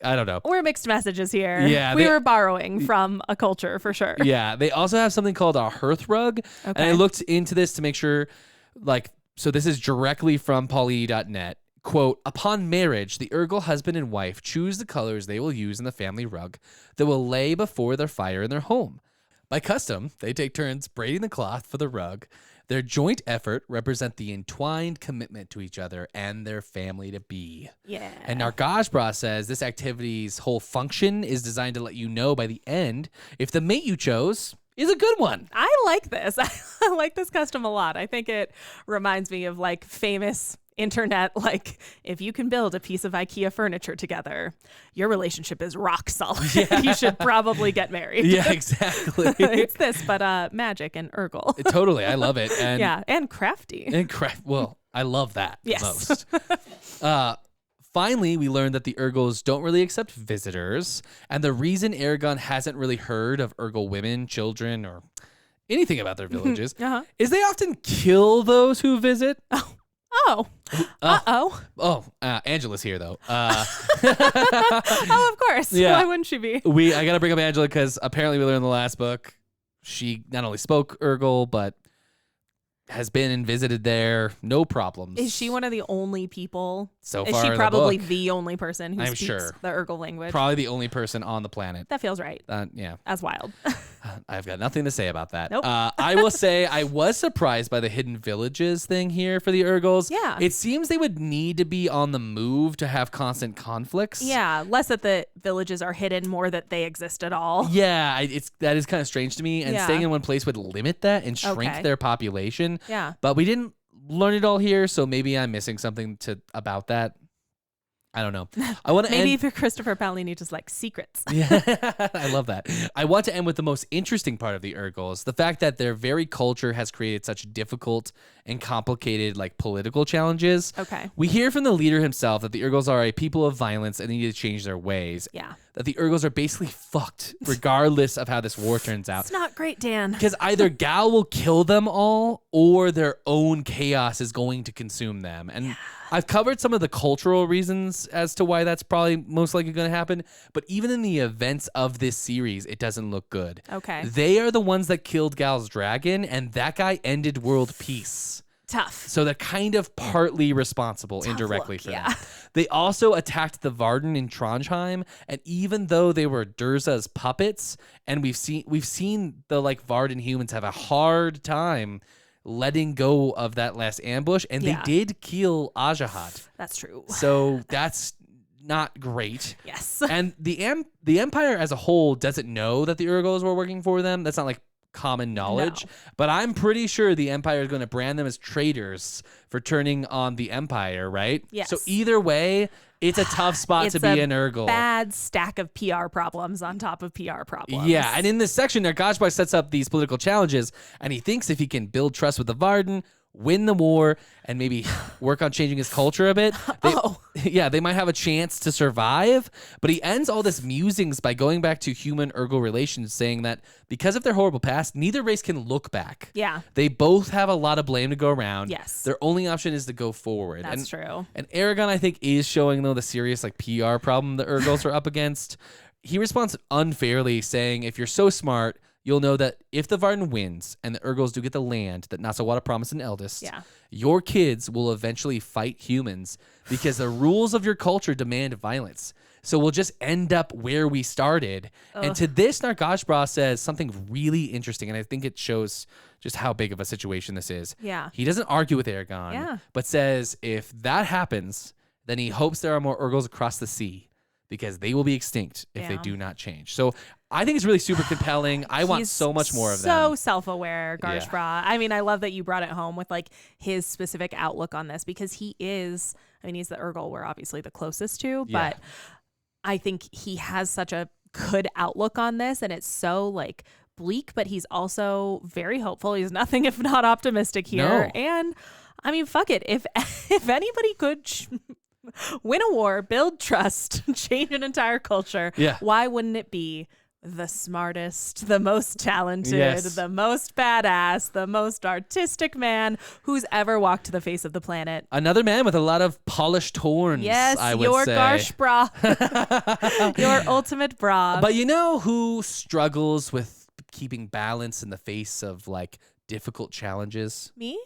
I don't know. We're mixed messages here. Yeah, we they- were borrowing from a culture for sure. Yeah. They also have something called a hearth rug, and I Okay. looked into this to make sure. So this is directly from Paulini.net. Quote, upon marriage, the Urgle husband and wife choose the colors they will use in the family rug that will lay before their fire in their home. By custom, they take turns braiding the cloth for the rug. Their joint effort represent the entwined commitment to each other and their family to be. Yeah. And Nargajbra says this activity's whole function is designed to let you know by the end if the mate you chose is a good one. I like this. I like this custom a lot. I think it reminds me of famous internet, like, if you can build a piece of IKEA furniture together, your relationship is rock solid. Yeah. You should probably get married. Yeah, exactly. It's this, but magic and Urgle. Totally. I love it. And Yeah, and crafty. Well, I love that Yes. most. Finally, we learned that the Urgles don't really accept visitors. And the reason Aragon hasn't really heard of Urgle women, children, or anything about their villages is they often kill those who visit. Oh. Uh-oh. Angela's here, though. Oh, of course. Yeah. Why wouldn't she be? I got to bring up Angela because apparently we learned in the last book she not only spoke Urgle, but has been and visited there. No problems. Is she one of the only people? So Is far she in the probably book? the only person who I'm speaks sure. the Urgle language? Probably the only person on the planet. That feels right. Yeah. As wild. I've got nothing to say about that. Nope. I will say I was surprised by the hidden villages thing here for the Urgles. Yeah. It seems they would need to be on the move to have constant conflicts. Yeah, less that the villages are hidden, more that they exist at all. Yeah, that is kind of strange to me. And Yeah. staying in one place would limit that and shrink Okay. their population. Yeah. But we didn't learn it all here, so maybe I'm missing something about that. I don't know. I want to Maybe if you're Christopher Paolini, just like secrets. Yeah, I love that. I want to end with the most interesting part of the Urgles, the fact that their very culture has created such difficult and complicated political challenges. Okay. We hear from the leader himself that the Urgles are a people of violence and they need to change their ways. Yeah. That the Urgles are basically fucked regardless of how this war turns out. It's not great, Dan. Because either Gal will kill them all or their own chaos is going to consume them. And I've covered some of the cultural reasons as to why that's probably most likely going to happen. But even in the events of this series, it doesn't look good. Okay. They are the ones that killed Gal's dragon, and that guy ended world peace. Tough. So they're kind of partly responsible indirectly look, for yeah. that. They also attacked the Varden in Trondheim, and even though they were Durza's puppets, and we've seen the Varden humans have a hard time letting go of that last ambush, and Yeah. they did kill Ajahat. That's true. So that's not great. Yes. And the Empire as a whole doesn't know that the Urgles were working for them. That's not common knowledge, but I'm pretty sure the Empire is going to brand them as traitors for turning on the Empire, right? Yes. So either way, it's a tough spot to be an Urgle. Bad stack of PR problems on top of PR problems. Yeah, and in this section, Nargashbar sets up these political challenges, and he thinks if he can build trust with the Varden, win the war, and maybe work on changing his culture a bit, they might have a chance to survive. But he ends all this musings by going back to human-Urgle relations, saying that because of their horrible past, neither race can look back. Yeah. They both have a lot of blame to go around. Yes. Their only option is to go forward. That's true. And Aragon, I think, is showing, though, the serious PR problem the Urgles are up against. He responds unfairly, saying, if you're so smart, you'll know that if the Varden wins and the Urgles do get the land that Nasawata promised in Eldest, your kids will eventually fight humans because the rules of your culture demand violence. So we'll just end up where we started. And to this, Nargashbar says something really interesting, and I think it shows just how big of a situation this is. Yeah. He doesn't argue with Aragon, but says if that happens, then he hopes there are more Urgles across the sea because they will be extinct if they do not change. So I think it's really super compelling. I want so much more of them. So self-aware, Garshbra. Yeah. I mean, I love that you brought it home with his specific outlook on this because he is, he's the Urgle we're obviously the closest to, but I think he has such a good outlook on this, and it's so bleak, but he's also very hopeful. He's nothing if not optimistic here. No. And fuck it. If anybody could win a war, build trust, change an entire culture, why wouldn't it be the smartest, the most talented, the most badass, the most artistic man who's ever walked the face of the planet? Another man with a lot of polished horns, I would your say. Garshbra. Your ultimate bra. But you know who struggles with keeping balance in the face of difficult challenges? Me?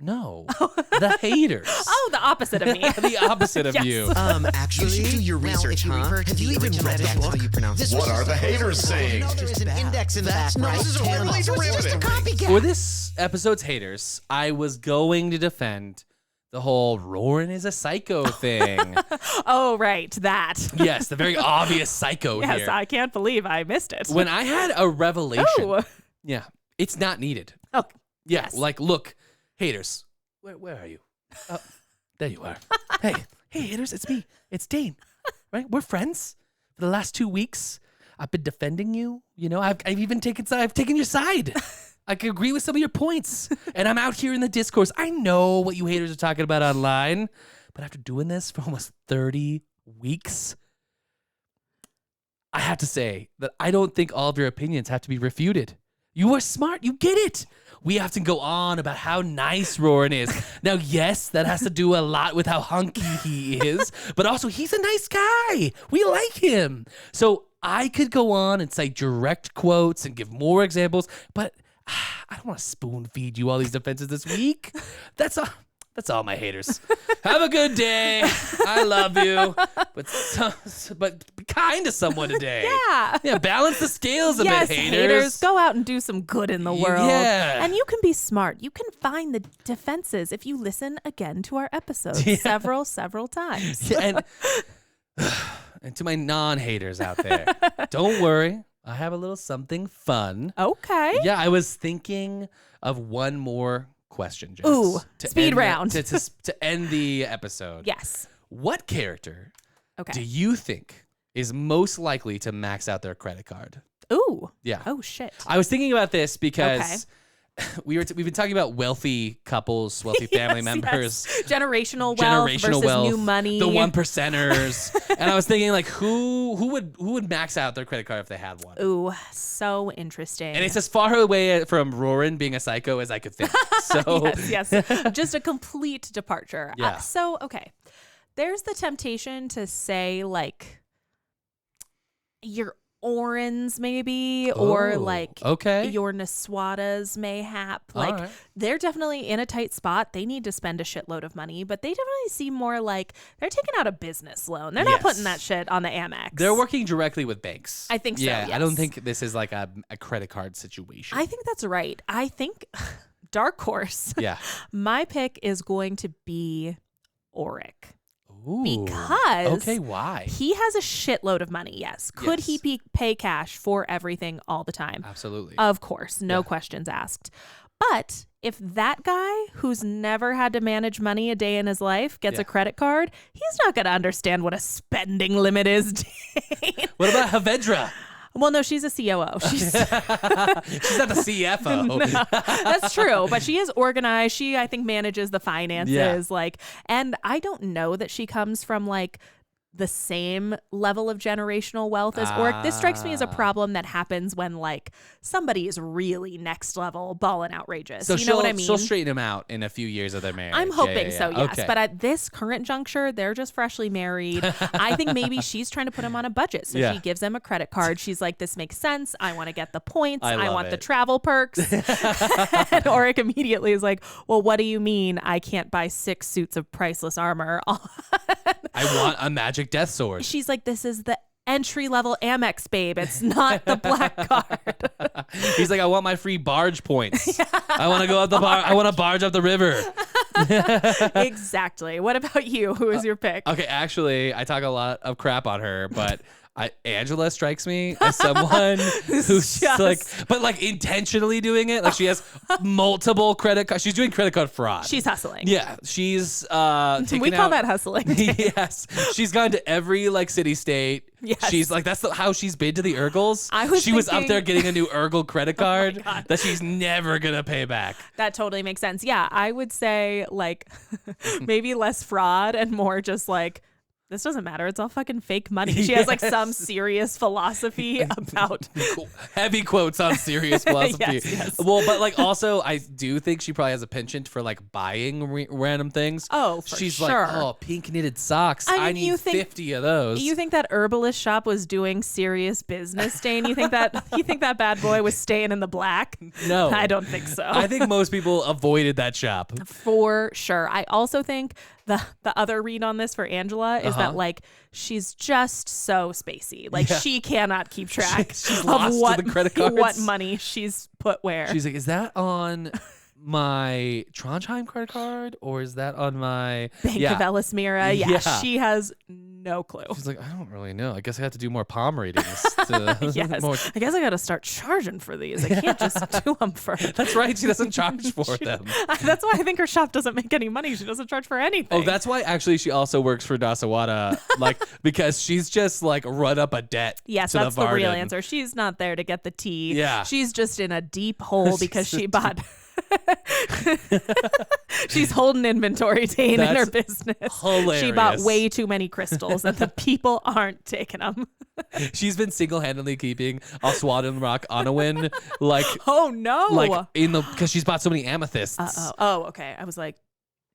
No, the haters. Oh, the opposite of me. The opposite of you. Actually, you should do your research, Have you even read the book? How you pronounce it? What are the haters saying? There's an index in the back, right? This is a really derivative. Copycat. For this episode's haters, I was going to defend the whole Roran is a psycho thing. Oh, right. That. Yes, the very obvious psycho here. Yes, I can't believe I missed it. When I had a revelation. Oh. Yeah, it's not needed. Oh, Yeah, yes. look, haters, where are you? There you are. Hey, haters, it's me. It's Dane. Right? We're friends. For the last 2 weeks, I've been defending you. You know, I've even taken your side. I can agree with some of your points. And I'm out here in the discourse. I know what you haters are talking about online. But after doing this for almost 30 weeks, I have to say that I don't think all of your opinions have to be refuted. You are smart. You get it. We have to go on about how nice Roran is. Now, yes, that has to do a lot with how hunky he is, but also he's a nice guy. We like him. So I could go on and cite direct quotes and give more examples, but I don't want to spoon feed you all these defenses this week. That's all my haters. Have a good day. I love you. But be kind to someone today. Yeah, balance the scales a bit, haters. Go out and do some good in the world. Yeah. And you can be smart. You can find the defenses if you listen again to our episodes several times. Yeah, and to my non-haters out there, don't worry. I have a little something fun. Okay. Yeah, I was thinking of one more question, Jess. Ooh, speed round. To end the episode. Yes. What character Okay. do you think is most likely to max out their credit card? Ooh. Yeah. Oh, shit. I was thinking about this because we've been talking about wealthy couples, wealthy family members. Yes. Generational wealth versus new money. The 1%ers. And I was thinking, like, who would max out their credit card if they had one? Ooh, so interesting. And it's as far away from Roran being a psycho as I could think. So yes. Just a complete departure. Yeah. Okay. There's the temptation to say, like, your Orans maybe, or like your Naswadas mayhap. Like they're definitely in a tight spot. They need to spend a shitload of money, but they definitely seem more like they're taking out a business loan. They're not putting that shit on the Amex. They're working directly with banks. I think so. Yeah, yes. I don't think this is like a credit card situation. I think that's right. I think dark horse. Yeah. My pick is going to be Auric. Ooh. Because why? He has a shitload of money, yes. Could he pay cash for everything all the time? Absolutely. Of course, no questions asked. But if that guy who's never had to manage money a day in his life gets a credit card, he's not going to understand what a spending limit is. What about Havedra? Well, no, she's a COO. She's not the CFO. No, that's true. But she is organized. She, I think, manages the finances. Yeah. And I don't know that she comes from the same level of generational wealth as Auric. This strikes me as a problem that happens when somebody is really next level ballin' outrageous. So you know what I mean? She'll straighten him out in a few years of their marriage. I'm hoping so, yes. Okay. But at this current juncture, they're just freshly married. I think maybe she's trying to put him on a budget. So she gives him a credit card. She's like, this makes sense. I want to get the points. I want the travel perks. And Auric immediately is like, well, what do you mean I can't buy 6 suits of priceless armor? I want a magic death sword. She's like, this is the entry-level Amex, babe. It's not the black card. He's like, I want my free barge points. I want to go up the bar. I want to barge up the river. Exactly. What about you? Who is your pick? Okay, actually, I talk a lot of crap on her, but Angela strikes me as someone who's but intentionally doing it. Like she has multiple credit cards. She's doing credit card fraud. She's hustling. Yeah, she's we call that hustling. Yes, she's gone to every city state. Yes. She's that's how she's been to the Urgles. She was up there getting a new Urgle credit card that she's never gonna pay back. That totally makes sense. Yeah, I would say maybe less fraud and more just this doesn't matter. It's all fucking fake money. She has some serious philosophy about heavy quotes on serious philosophy. Yes. Well, but also I do think she probably has a penchant for buying random things. Oh, for she's sure. Pink knitted socks. I need 50 of those. You think that herbalist shop was doing serious business, Dane? You think that bad boy was staying in the black? No, I don't think so. I think most people avoided that shop for sure. I also think the other read on this for Angela is that she's just so spacey. She cannot keep track she's of lost to the credit cards. what money she's put where. She's like, is that on my Trondheim credit card or is that on my Bank of Ellesmere. Yeah, Yeah. she has no clue. She's like, I don't really know. I guess I have to do more palm readings. To Yes. more. I guess I got to start charging for these. I can't just do them for. That's right. She doesn't charge for them. That's why I think her shop doesn't make any money. She doesn't charge for anything. Oh, that's why actually she also works for Dasawada, like because she's just like run up a debt. Yes, to that's the real Varden. answer. She's not there to get the tea. Yeah. She's just in a deep hole because she bought. She's holding inventory, Dane, in her business. Hilarious. She bought way too many crystals and the people aren't taking them. She's been single-handedly keeping Oswaden Rock Anawin, like Oh, no. like in the because she's bought so many amethysts. Oh, okay. I was like,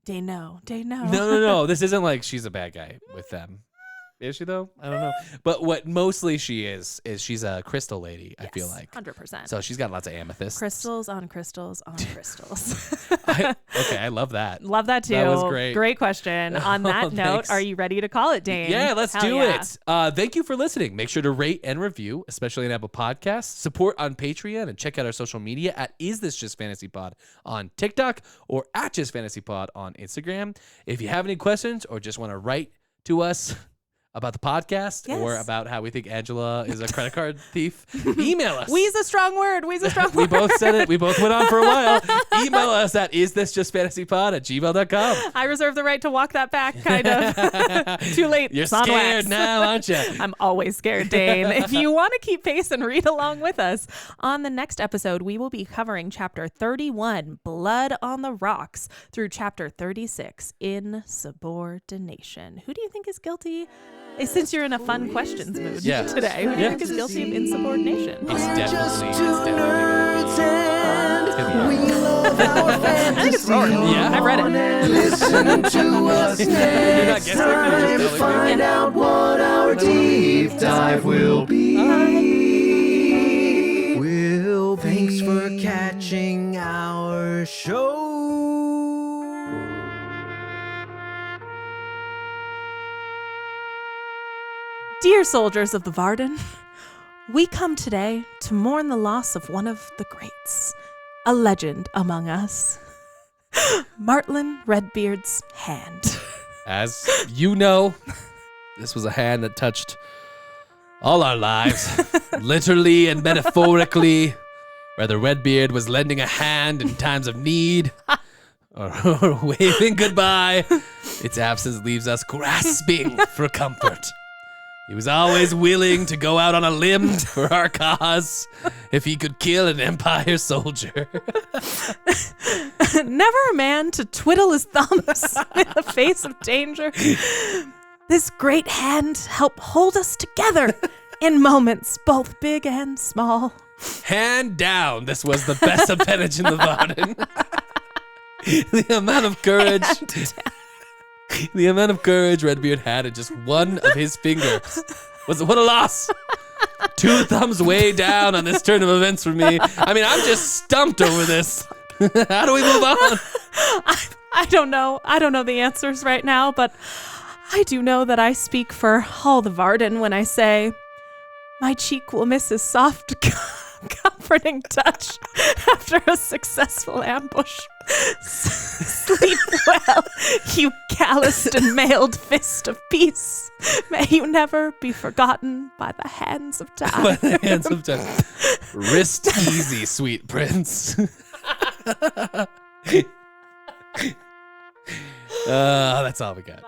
Dane, no. No. This isn't like she's a bad guy with them. Is she though? I don't know. But what mostly she is she's a crystal lady, I feel like. 100%. So she's got lots of amethysts. Crystals on crystals on crystals. Okay, I love that. Love that too. That was great. Great question. On that note, Thanks. are you ready to call it, Dane? Yeah, let's Hell do yeah. it. Thank you for listening. Make sure to rate and review, especially on Apple Podcasts. Support on Patreon and check out our social media at Is This Just Fantasy Pod on TikTok or at Just Fantasy Pod on Instagram. If you have any questions or just want to write to us about the podcast or Yes. about how we think Angela is a credit card thief, email us. We's a strong word. We's a strong We word. both said it. We both went on for a while. Email us at isthisjustfantasypod@gmail.com. I reserve the right to walk that back, kind of. Too late. You're It's on scared wax. now, aren't you? I'm always scared, Dane. If you want to keep pace and read along with us, on the next episode, we will be covering Chapter 31, Blood on the Rocks, through Chapter 36, Insubordination. Who do you think is guilty? Since you're in a fun questions mood today, who do you think is guilty of insubordination? It's definitely. Nerds and we love our fantasy. I think it's Rory. Yeah. I've read it. Listen to us next guessing, you're just time. telling me. Find out what our deep dive will be. Thanks for catching our show. Dear soldiers of the Varden, we come today to mourn the loss of one of the greats, a legend among us, Martlin Redbeard's hand. As you know, this was a hand that touched all our lives, literally and metaphorically, whether Redbeard was lending a hand in times of need or waving goodbye, its absence leaves us grasping for comfort. He was always willing to go out on a limb for our cause if he could kill an Empire soldier. Never a man to twiddle his thumbs in the face of danger. This great hand helped hold us together in moments both big and small. Hand down, this was the best appendage in the Varden. The amount of courage. The amount of courage Redbeard had in just one of his fingers. What a loss. 2 thumbs way down on this turn of events for me. I mean, I'm just stumped over this. How do we move on? I don't know. I don't know the answers right now, but I do know that I speak for all the Varden when I say my cheek will miss his soft, comforting touch after a successful ambush. Sleep well, you calloused and mailed fist of peace. May you never be forgotten by the hands of time. By the hands of time. Wrist easy, sweet prince. That's all we got.